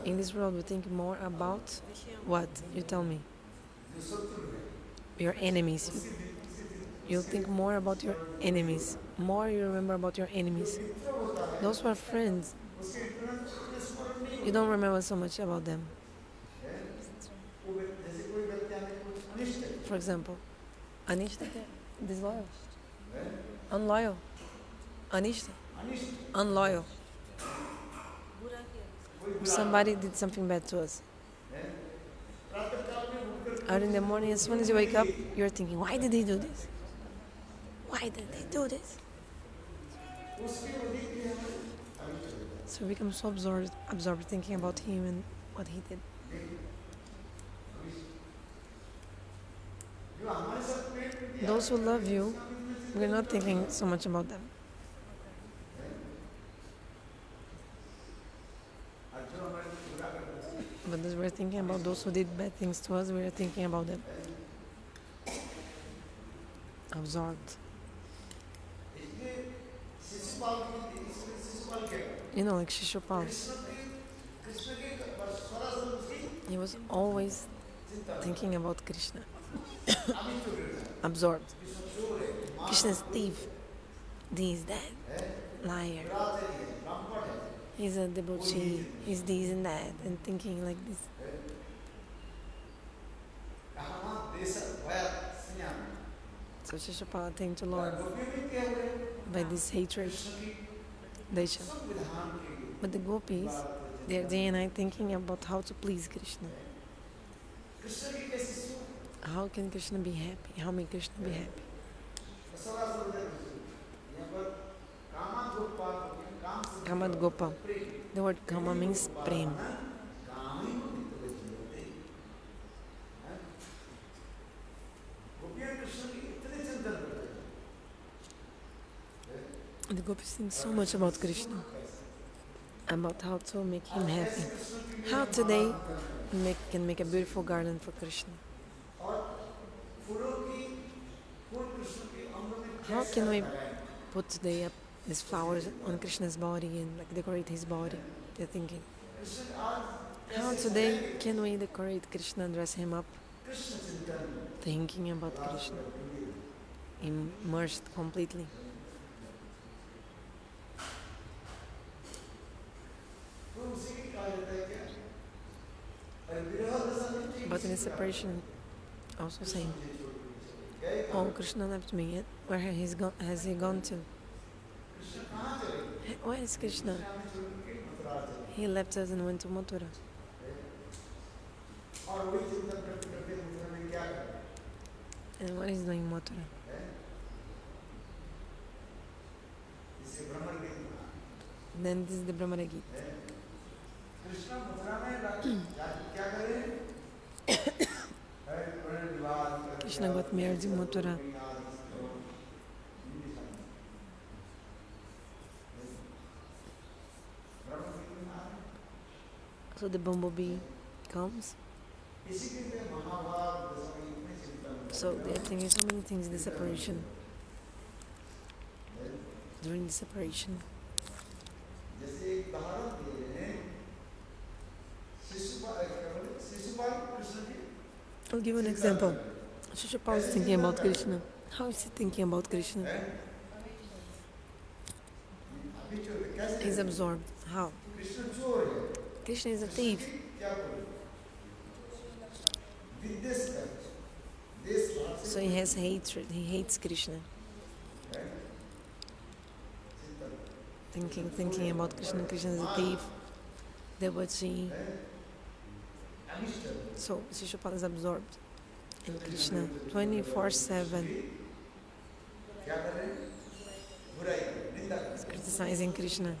In this world, we think more about what? You tell me. Your enemies. You'll think more about your enemies. More you remember about your enemies. Those who are friends, you don't remember so much about them. For example, Anishta, disloyal, unloyal, Anishta, unloyal. Somebody did something bad to us. Early in the morning, as soon as you wake up, you're thinking, why did they do this? Why did they do this? So we become so absorbed thinking about him and what he did. Those who love you, we're not thinking so much about them. But as we're thinking about those who did bad things to us, we're thinking about them. Absorbed. You know, like Shishupal. He was always thinking about Krishna. Absorbed. Krishna's thief. This, that. Liar. He's a debauchee. He's this and that. And thinking like this. So Shishupal attained to Lord by this hatred. Desha. But the gopis, they're day and night thinking about how to please Krishna. How can Krishna be happy? How may Krishna be happy? Kamad Gopa. The word Kama means prem. The gopis think so much about Krishna, about how to make him happy. How today can make a beautiful garden for Krishna. How can we put these flowers on Krishna's body and like decorate his body? They're thinking. How today can we decorate Krishna and dress him up? Thinking about Krishna, immersed completely. But in the separation, also saying, oh, Krishna left me. Where has he gone to? Where is Krishna? He left us and went to Mathura. And what is doing in Mathura? Then this is the Brahmana Gita. Krishna got married in Mathura. So the bumblebee comes. So they're thinking so many things in the separation. During the separation. I'll give an example. Shishupal is thinking about Krishna. How is he thinking about Krishna? He's absorbed. How? Krishna is a thief. So he has hatred. He hates Krishna. Thinking about Krishna. Krishna is a thief. Devotee. So Shishupal is absorbed in Krishna 24/7. He's criticizing Krishna.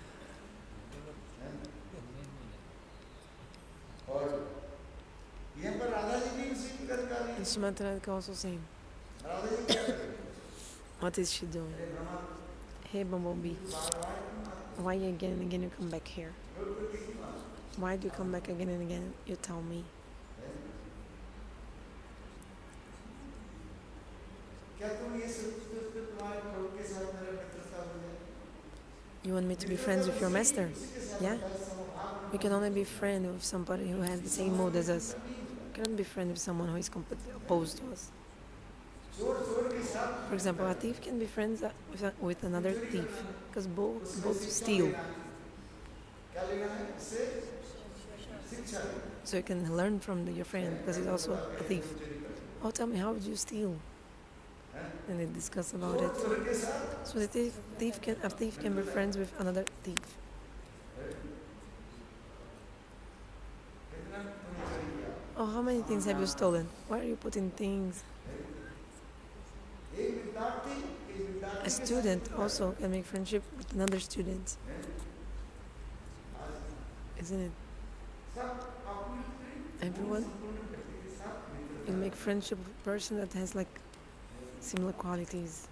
And Srimati Radhika also saying, what is she doing? Hey bumblebee, why again and again you come back here? Why do you come back again and again? You tell me. You want me to be friends with your master? Yeah? We can only be friends with somebody who has the same mood as us. We cannot be friends with someone who is completely opposed to us. For example, a thief can be friends with another thief because both steal. So you can learn from your friend because he's also a thief. Oh, tell me, how would you steal? And they discuss about it. So a thief can be friends with another thief. Oh, how many things have you stolen? Why are you putting things? A student also can make friendship with another student. Isn't it? Everyone can make friendship with a person that has like similar qualities.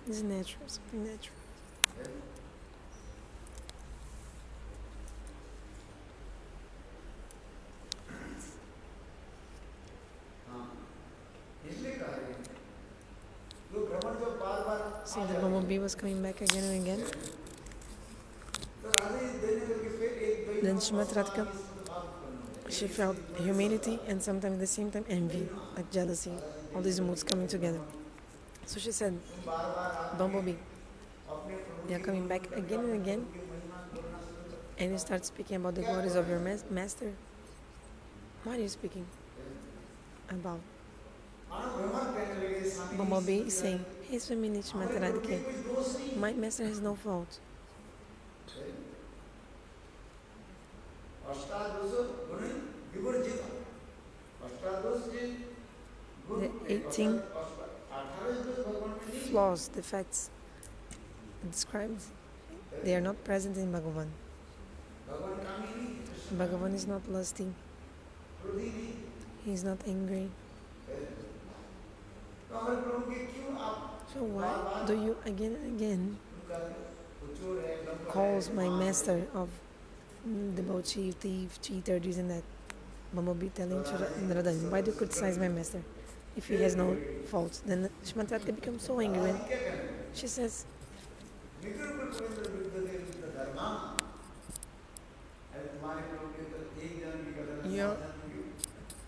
It's natural, something natural. See, the bumblebee was coming back again and again. Then Srimati Radhika, she felt humility and sometimes at the same time envy, like jealousy, all these moods coming together. So she said, bumblebee, they are coming back again and again, and you start speaking about the glories of your master. What are you speaking about? Bumblebee is saying, hey Swamini Srimati Radhika, my master has no fault. The 18 flaws, defects described, they are not present in Bhagavan. Bhagavan is not lusty. He is not angry. So why do you again and again calls my master of debauchee, thief, cheater, this and that? Bumblebee telling to Radhaji, why do you criticize my master if he has no faults? Then Srimati Radhika becomes so angry and she says,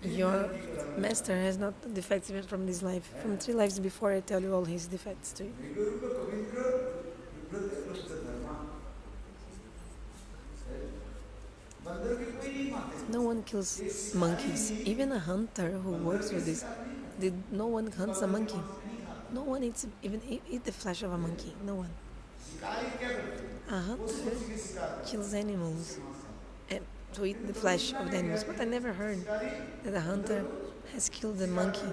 your master has not defects even from this life. From 3 lives before I tell you all his defects to you. No one kills monkeys. Even a hunter who works with this, no one hunts a monkey. No one even eat the flesh of a monkey. No one. A hunter kills animals to eat the flesh of the animals, but I never heard that a hunter has killed a monkey.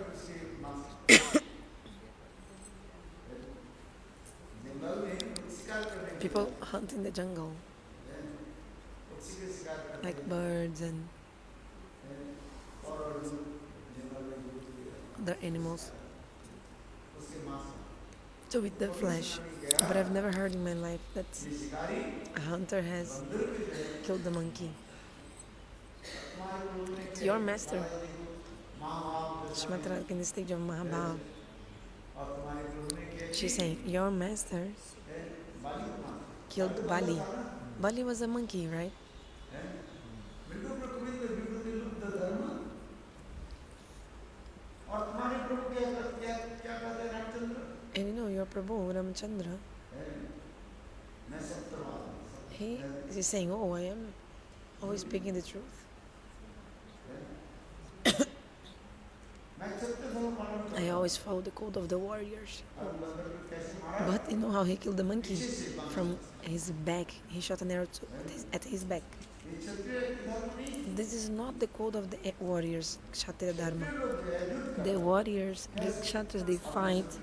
People hunt in the jungle, like birds and other animals, to eat the flesh. But I've never heard in my life that a hunter has killed the monkey. Your master, Srimati Radhika in the stage of Mahabharata, she's saying, your master killed Bali. Bali was a monkey, right? And you know, your Prabhu, Ramachandra, he is saying, oh, I am always speaking the truth. I always follow the code of the warriors. But you know how he killed the monkey? From his back. He shot an arrow at his back. This is not the code of the warriors, Kshatriya Dharma. The warriors, the Kshatriyas, they fight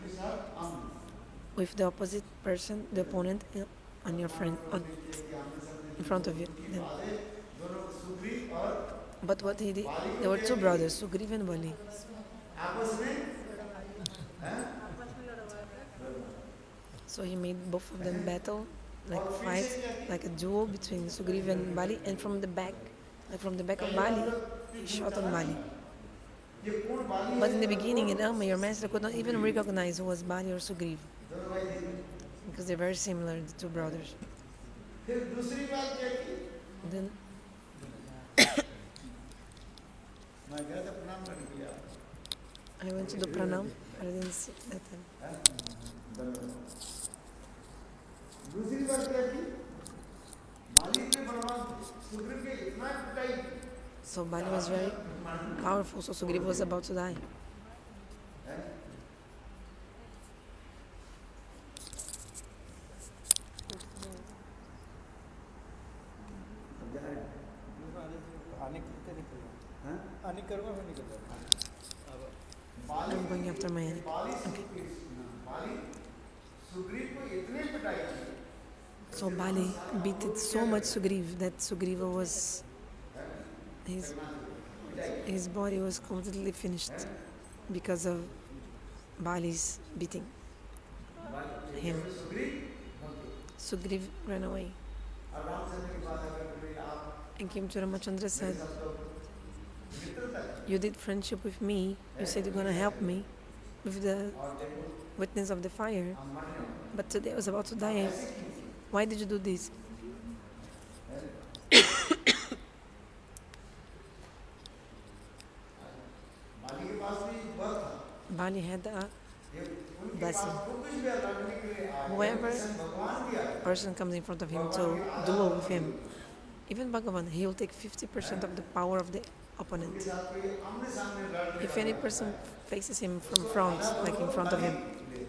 with the opposite person, the opponent, on your friend, in front of you. But what he did, there were 2 brothers, Sugriv and Bali. So he made both of them battle, like fight, like a duel between Sugriv and Bali, and from the back of Bali, he shot on Bali. But in the beginning, in Rama, your master could not even recognize who was Bali or Sugriv, because they're very similar, the 2 brothers. Then I went to the pranam, but I didn't see that time. So Bali was very powerful, so Sugriva was about to die. I'm going after my enemy. Okay. So Bali beat so much Sugriva that Sugriva was his body was completely finished because of Bali's beating him. Sugriva ran away and came to Ramachandra and said, you did friendship with me, you said you're going to help me with the witness of the fire, but today I was about to die. Why did you do this? Bali had a blessing. Whoever person comes in front of him to duel with him, even Bhagavan, he will take 50% of the power of the opponent. If any person faces him from front, like in front of him,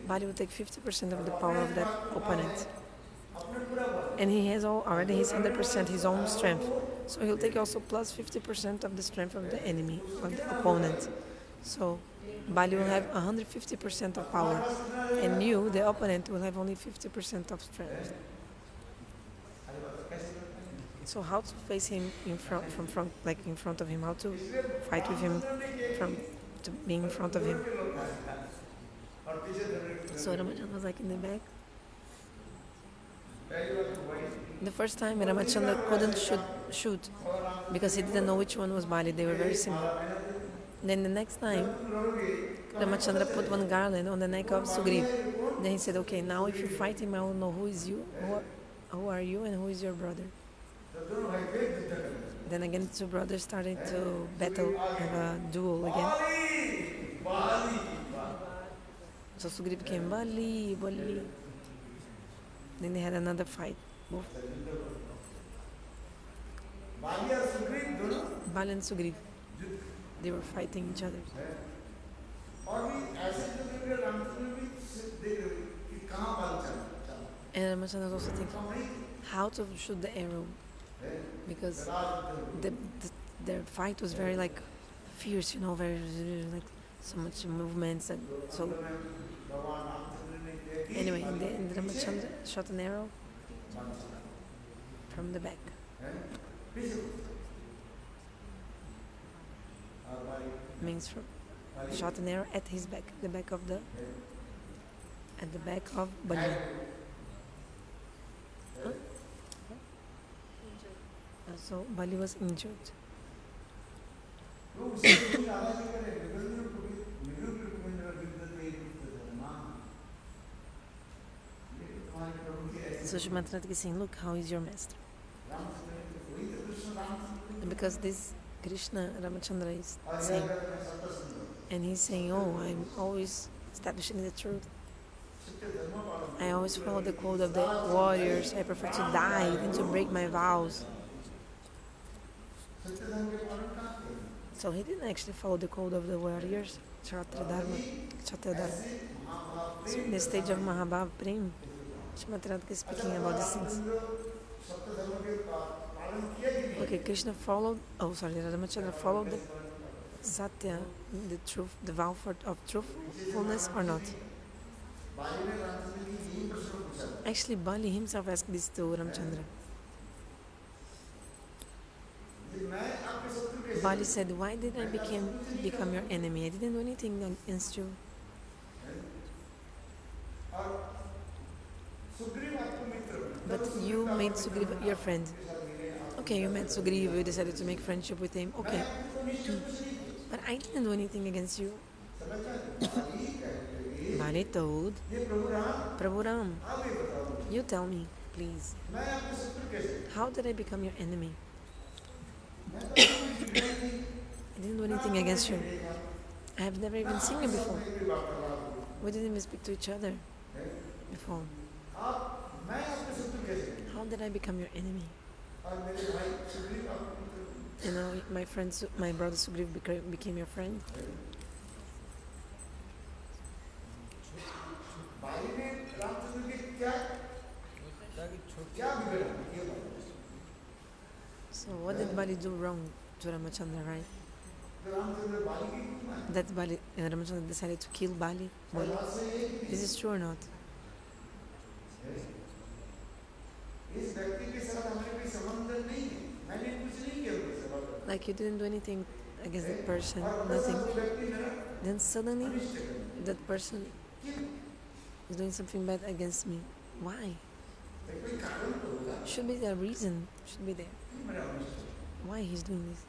Bali will take 50% of the power of that opponent. And he has already his 100% his own strength. So he'll take also plus 50% of the strength of the enemy, of the opponent. So Bali will have 150% of power. And you, the opponent, will have only 50% of strength. So how to face him in front, like in front of him? How to fight with him to being in front of him? So Ramachandra was like in the back. The first time Ramachandra couldn't shoot because he didn't know which one was Bali. They were very similar. Then the next time, Ramachandra put one garland on the neck of Sugriv. Then he said, okay, now if you fight him, I will know who is you, who are you, and who is your brother. Then again, the two brothers started to battle, have a duel again. So Sugriv came, Bali, Bali. Then they had another fight. Both. Bali and Sugriv. They were fighting each other. And Ramachandra was also thinking how to shoot the arrow, because their fight was very like fierce, very like so much movements, and so anyway, and Ramachandra shot an arrow from the back. Means from shot an arrow at his back, at the back of Bali. Huh? So Bali was injured. So Srimati Radhika is saying, look, how is your master? And because this Krishna, Ramachandra is saying, and he's saying, oh, I'm always establishing the truth. I always follow the code of the warriors. I prefer to die than to break my vows. So he didn't actually follow the code of the warriors, Kshatriya Dharma. So in the stage of Mahabhav Prem, Srimati Radhika is speaking about these things. Okay, Krishna followed, Ramachandra followed the Satya, the truth, the vow of truthfulness or not. Actually, Bali himself asked this to Ramachandra. Bali said, why did I become your enemy? I didn't do anything against you. But you made Sugriva your friend. Okay, you met Sugriva, you decided to make friendship with him. Okay. But I didn't do anything against you. Bali told Prabhu Ram, you tell me, please. How did I become your enemy? I didn't do anything against you. I have never even seen you before. We didn't even speak to each other before. How did I become your enemy? My brother Sugriv became your friend. So what did Bali do wrong to Ramachandra, right? That Ramachandra decided to kill Bali. Is this true or not? Like you didn't do anything against that person, nothing. Then suddenly that person is doing something bad against me. Why? Should be there a reason. Should be there. Why he's doing this?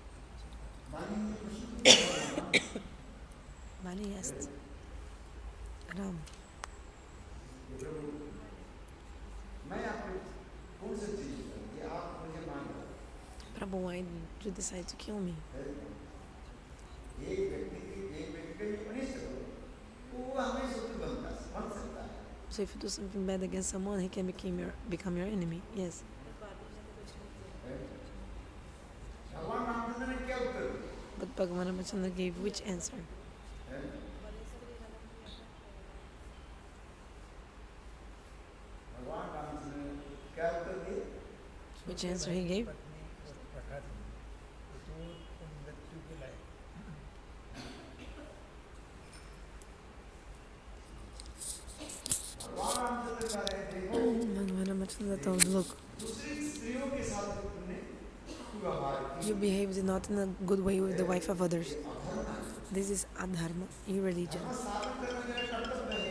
Bali asked Ram, Prabhu, why did you decide to kill me? So if you do something bad against someone, he can become your enemy. Yes. But Bhagavan Ramachandra gave which answer? Which answer he gave? Bhagavan Ramachandra told, look, you behaved not in a good way with the wife of others. This is adharma, irreligion.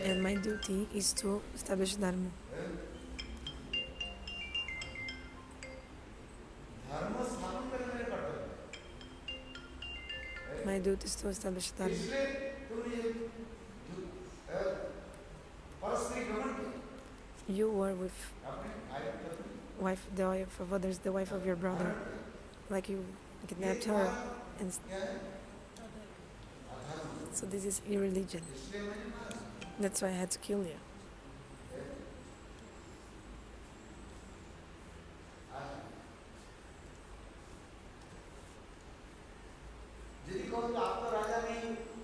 And my duty is to establish dharma. my duty is to establish dharma. You were with the wife of others, the wife of your brother, like you kidnapped her, and so this is irreligion. That's why I had to kill you.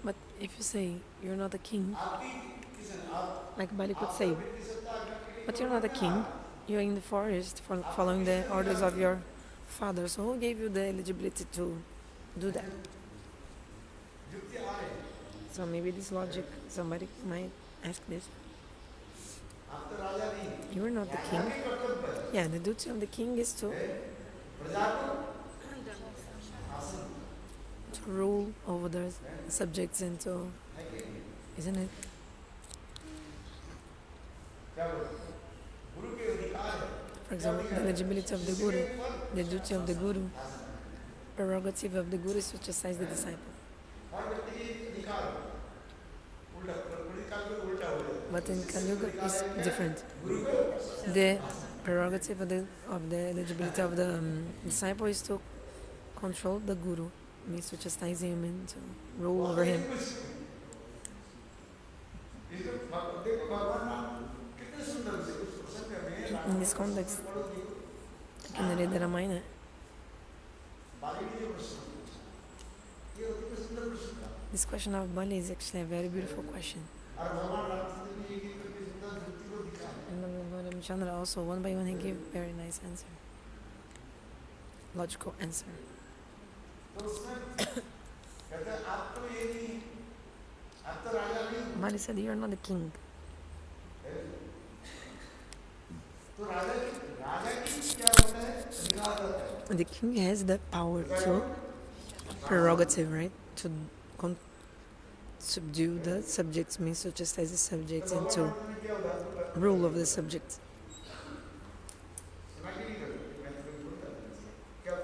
But if you say you're not a king, like Bali could say, but you're not a king, you're in the forest following the orders of your father, so who gave you the eligibility to do that? So maybe this logic, somebody might ask this. You are not the king. Yeah, the duty of the king is to rule over the subjects and to, isn't it? For example, the eligibility of the guru, the duty of the guru, prerogative of the guru is to chastise the disciple. But in Kali Yuga is different. The prerogative of the eligibility of the disciple is to control the guru, means to chastise him and to rule over him. In this context, you can read the Ramayana. This question of Bali is actually a very beautiful question. And Chandra also, one by one, he gave very nice answer. Logical answer. Bali said, you're not the king. The king has the power to, prerogative, right? To subdue the subjects, means to chastise the subjects and to rule over the subjects.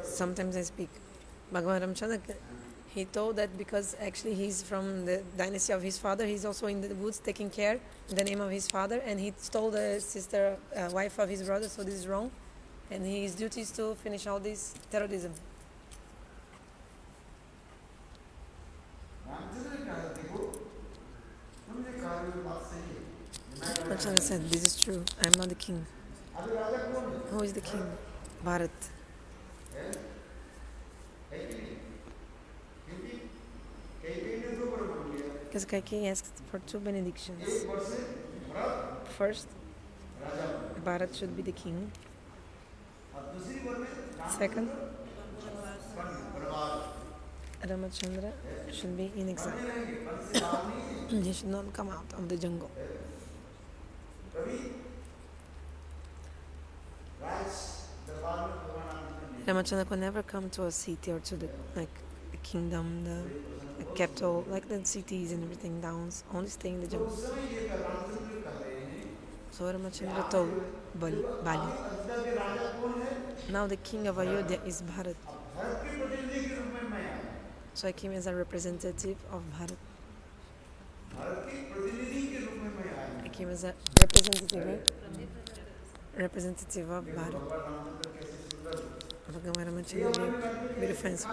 Sometimes I speak. Bhagavan Ramchandra, he told that because actually he's from the dynasty of his father, he's also in the woods taking care in the name of his father, and he stole the sister, wife of his brother, so this is wrong. And his duty is to finish all this terrorism. Ramchandra said, this is true, I am not the king. Who is the king? Bharat. Because Kaikeyi asked for 2 benedictions. First, Bharat should be the king. Second, Ramachandra should be in exile. He should not come out of the jungle. Ramachandra could never come to a city or to the kingdom, the capital, like the cities and everything, downs, only stay in the jungle. So Ramachandra told Bali, now the king of Ayodhya is Bharat. So I came as a representative of Bharat. I came as a representative, right? Representative of Bharat. Bhagavan Ramachandra gave beautiful answer.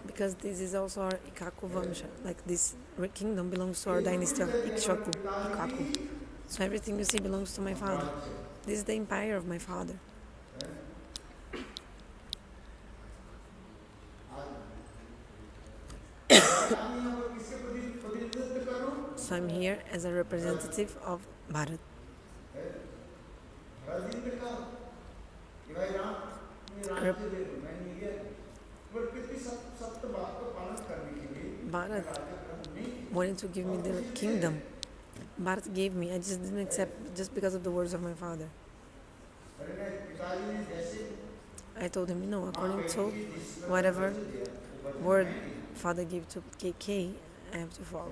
Because this is also our Ikaku Vamsha, like this kingdom belongs to our dynasty of Ikshaku, Ikaku. So everything you see belongs to my father. This is the empire of my father. So I'm here as a representative of Bharat. Bharat wanted to give me the kingdom. Bharat gave me. I just didn't accept just because of the words of my father. I told him, no, according to whatever word father gave to KK, I have to follow.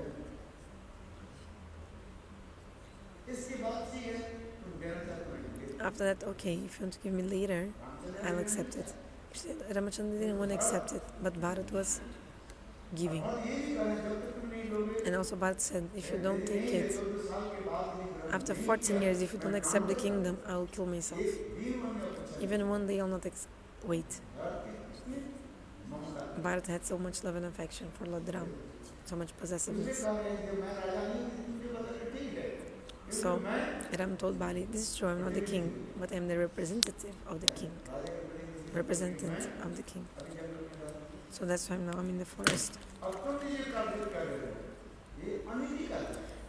After that, okay, if you want to give me later, I'll accept it. Actually, Ramachandra didn't want to accept it, but Bharat was giving. And also Bharat said, if you don't take it, after 14 years, if you don't accept the kingdom, I will kill myself. Even one day I'll not wait. Bharat had so much love and affection for Lord Ram, so much possessiveness. So Ram told Bali, this is true, I'm not the king, but I'm the representative of the king. Representative of the king. So that's why now I'm in the forest.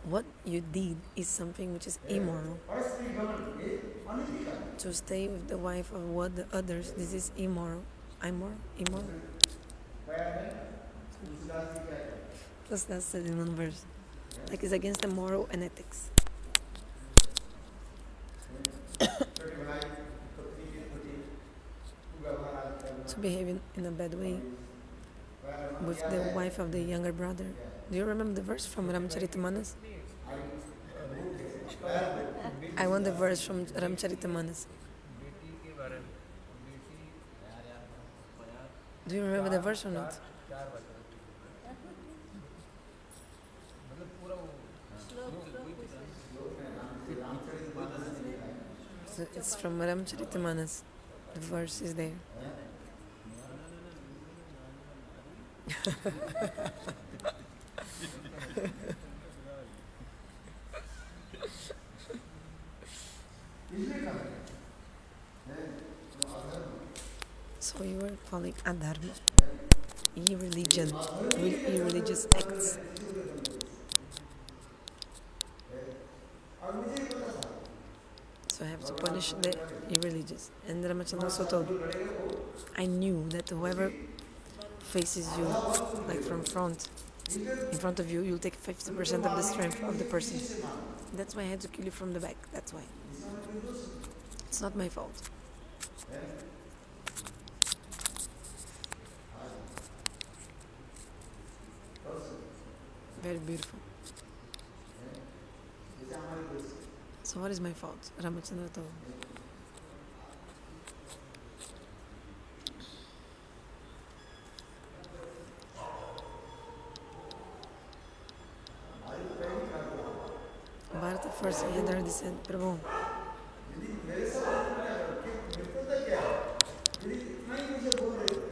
What you did is something which is immoral. To stay with the wife of what the others, this is immoral. Immoral. Plus that's said in one verse. Like it's against the moral and ethics. To behave in a bad way with the wife of the younger brother. Do you remember the verse from Ramcharitamanas? I want the verse from Ramcharitamanas. Do you remember the verse or not? So it's from Ramcharitamanas. The verse is there. So you were calling adharma, irreligion, irreligious acts. So I have to punish the irreligious. And Ramachandra also told, I knew that whoever faces you, like from front, in front of you, you'll take 50% of the strength of the person. That's why I had to kill you from the back. That's why. It's not my fault. Very beautiful. So what is my fault? Ramachandra told. Bharata first he had already said, Prabhu,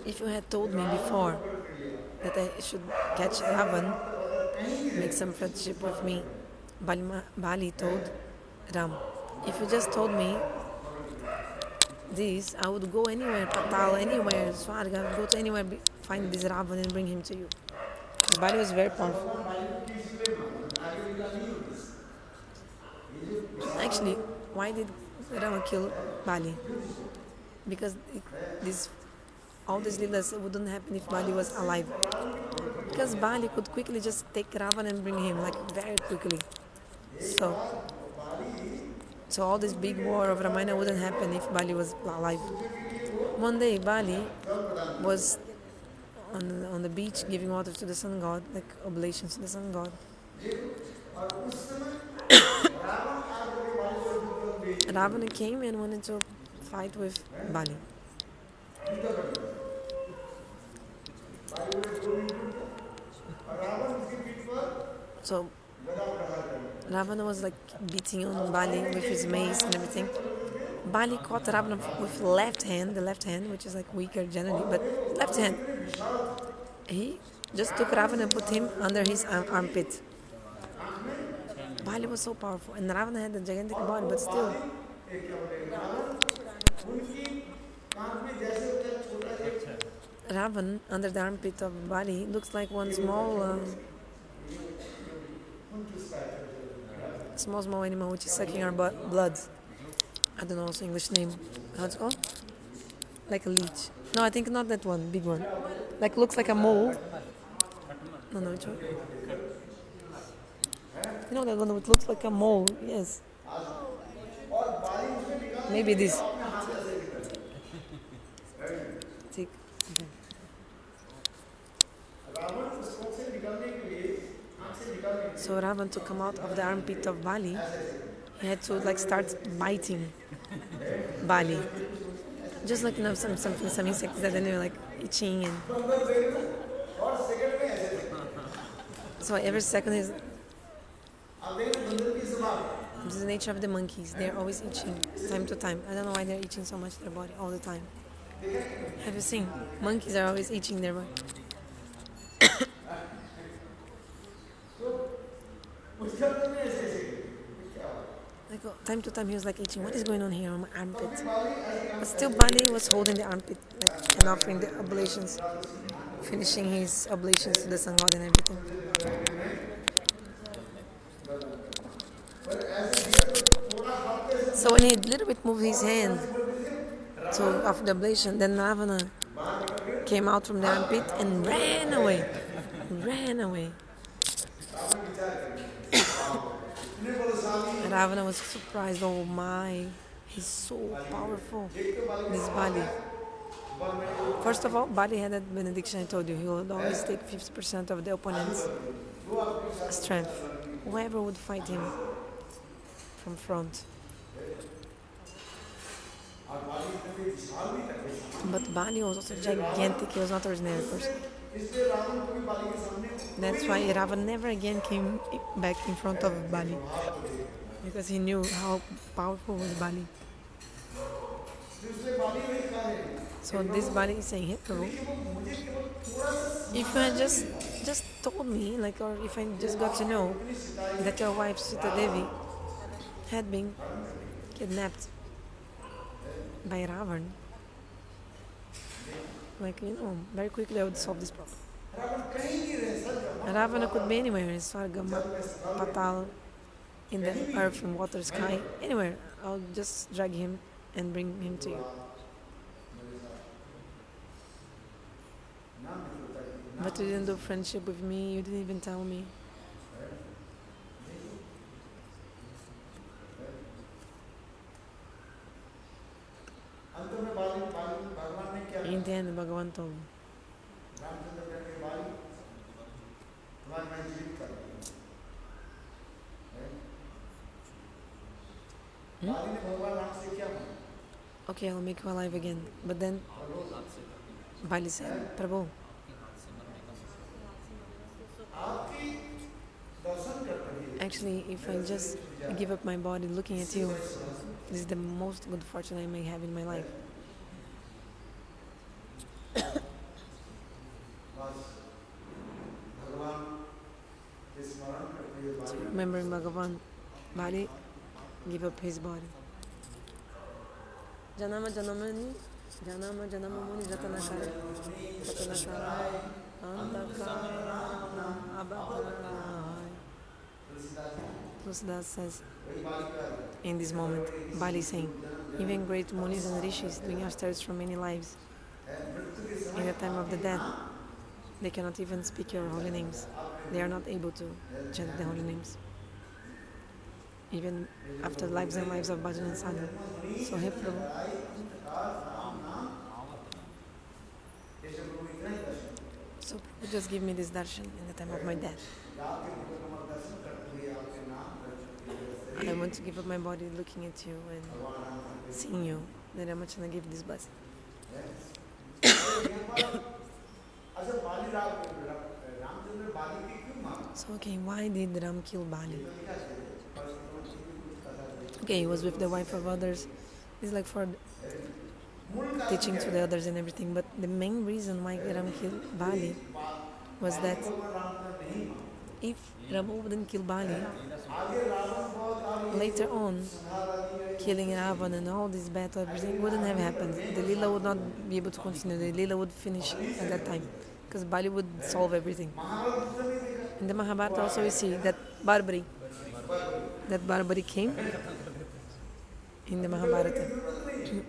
if you had told me before that I should catch Ravan, make some friendship with me, Bali told Ram, if you just told me this, I would go anywhere, Patal, anywhere, Swarga, I would go to anywhere, find this Ravan and bring him to you. Bali was very powerful. Actually, why did Rama kill Bali? Because all these Lilas wouldn't happen if Bali was alive. Because Bali could quickly just take Ravan and bring him, like very quickly. So all this big war of Ramayana wouldn't happen if Bali was alive. One day Bali was on the beach giving water to the sun god, like oblations to the sun god. Ravana came and wanted to fight with Bali. So Ravana was like beating on Bali with his mace and everything. Bali caught Ravana with the left hand, which is like weaker generally, but left hand. He just took Ravana and put him under his armpit. Bali was so powerful, and Ravana had a gigantic body, but still. Ravan under the armpit of Bali looks like one small animal which is sucking our blood. I don't know also English name. How it's called? Like a leech. No, I think not that one, big one. Like looks like a mole. No, which one? You know that one which looks like a mole, yes. Maybe this. Take. Okay. So Ravan to come out of the armpit of Bali, he had to like start biting Bali. Just like some insects that then they're like itching and So every second is. This is the nature of the monkeys. They're always itching, time to time. I don't know why they're itching so much their body all the time. Have you seen? Monkeys are always itching their body. Like, time to time he was like itching. What is going on here on my armpit? But still Bali was holding the armpit like, and offering the oblations, finishing his oblations to the sun god and everything. So when he little bit moved his hand to offer the oblation, then Ravana came out from the armpit and ran away. Ran away. Ravana was surprised. Oh my, he's so powerful, this Bali. First of all, Bali had that benediction I told you. He would always take 50% of the opponent's strength. Whoever would fight him from front. But Bali was also gigantic. He was not an ordinary person. That's why Ravana never again came back in front of Bali. Because he knew how powerful was Bali. So this Bali is saying, hey Prabhu, if you had just told me, like, or if I just got to know that your wife Sita Devi had been kidnapped by Ravan, like, very quickly I would solve this problem. Ravana could be anywhere, in Swarga, Patal, in the earth and water, sky, anywhere. I'll just drag him and bring him to you. But you didn't do friendship with me, you didn't even tell me. In the end, Bhagavan told me. Okay, I'll make you alive again. But then Bali said, Prabhu, actually, if I just give up my body looking at you, this is the most good fortune I may have in my life. So remembering Bhagavan, Bali give up his body. Janama Janamani, Janama Janamamuni Jatanakara, Jatanakara, Antakara, Abakara. Tulsidas says, in this moment, Bali is saying, even great munis and rishis doing austerities from many lives, in the time of the death, they cannot even speak your holy names. They are not able to chant the holy names. Even after lives and lives of bhajan and sadhana. So, hey Prabhu, so Prabhu, just give me this darshan in the time of my death. I want to give up my body looking at you and seeing you. Then I'm going to give this blessing. So, okay, why did Ram kill Bali? Okay, he was with the wife of others. It's like for teaching to the others and everything. But the main reason why Ram killed Bali was that if Rama wouldn't kill Bali, later on, killing Ravan and all this battle, everything wouldn't have happened. The Lila would not be able to continue. The Lila would finish at that time. Because Bali would solve everything. In the Mahabharata also we see that Barbari came in the Mahabharata.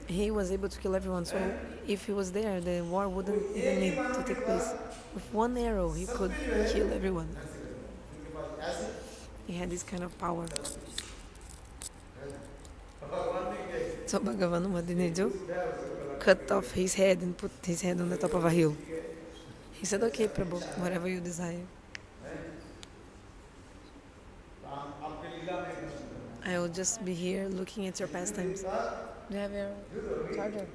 He was able to kill everyone, so if he was there, the war wouldn't even need to take place. With one arrow, he could kill everyone. He had this kind of power. So Bhagavan, what did he do? Cut off his head and put his head on the top of a hill. He said, okay, Prabhu, whatever you desire. I will just be here looking at your pastimes. Do you have your charger?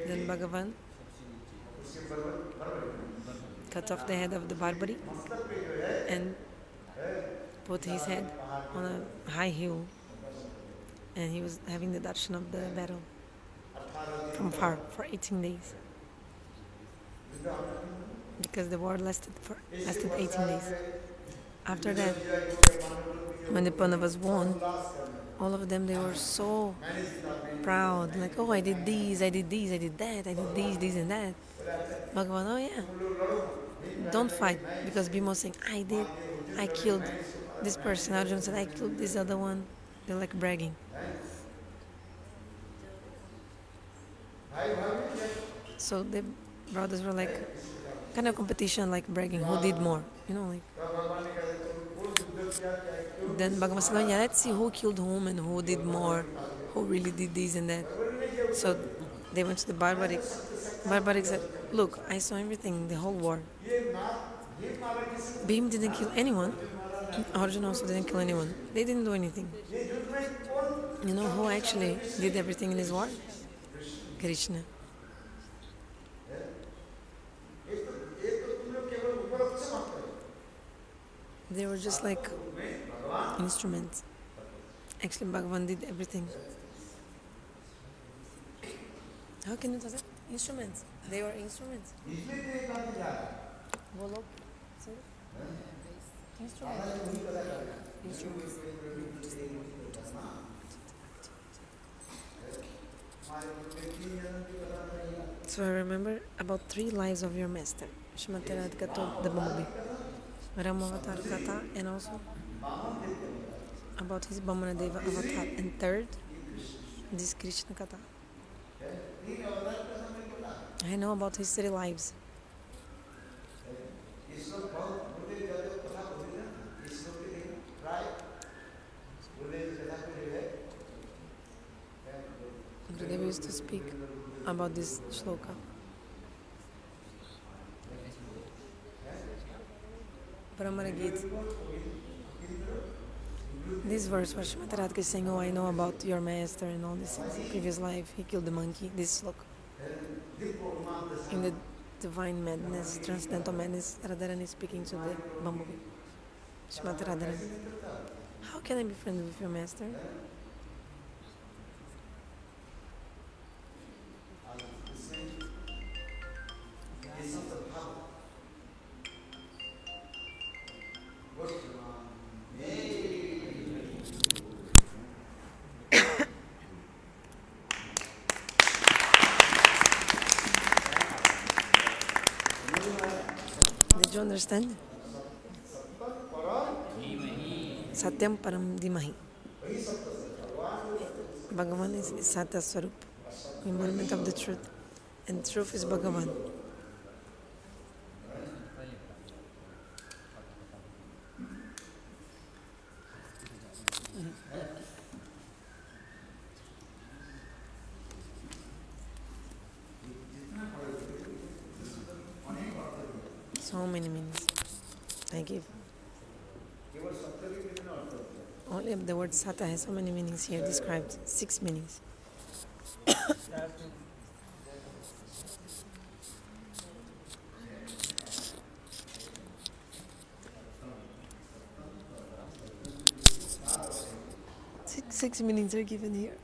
Then Bhagavan cut off the head of the Barbari and put his head on a high hill, and he was having the darshana of the battle from far for 18 days. Because the war lasted 18 days. After that, when the Pandavas won, all of them, they were so proud, like, oh, I did this, I did this, I did that, I did this and that. Bhagavan, oh yeah, don't fight, because Bhima was saying, I killed this person. Arjuna said, I killed this other one. They're like bragging. So the brothers were like, kind of competition, like bragging, who did more, like. Then Bhagavan said, oh, yeah, let's see who killed whom and who did more, who really did this and that. So they went to the Barbaric. Barbaric said, look, I saw everything, the whole war. Bhim didn't kill anyone. Arjuna also didn't kill anyone. They didn't do anything. You know who actually did everything in this war? Krishna. They were just like instruments. Actually, Bhagavan did everything. How can you tell that? Instruments. They were instruments. Golok. Instruments. So I remember about 3 lives of your master. Srimati Radhika told the bumble. Ramavatar Katha, and also about his Bhamanadeva avatar. And third, this Krishna Katha. I know about his 3 lives. They used to speak about this shloka. Brahmana Gita. This verse where Srimati Radhika is saying, oh, I know about your master and all this in his previous life. He killed the monkey. This shloka. In the divine madness, transcendental madness, Radharani is speaking to the bumblebee. Srimati Radharani. How can I be friends with your master? Did you understand? Satyam param dimahi. Bhagavan is Satya Svarupa, embodiment of the truth, and truth is Bhagavan. So many meanings I give. Only the word Sata has so many meanings here described. 6 meanings. Six meanings are given here.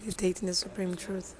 Meditating the Supreme Truth.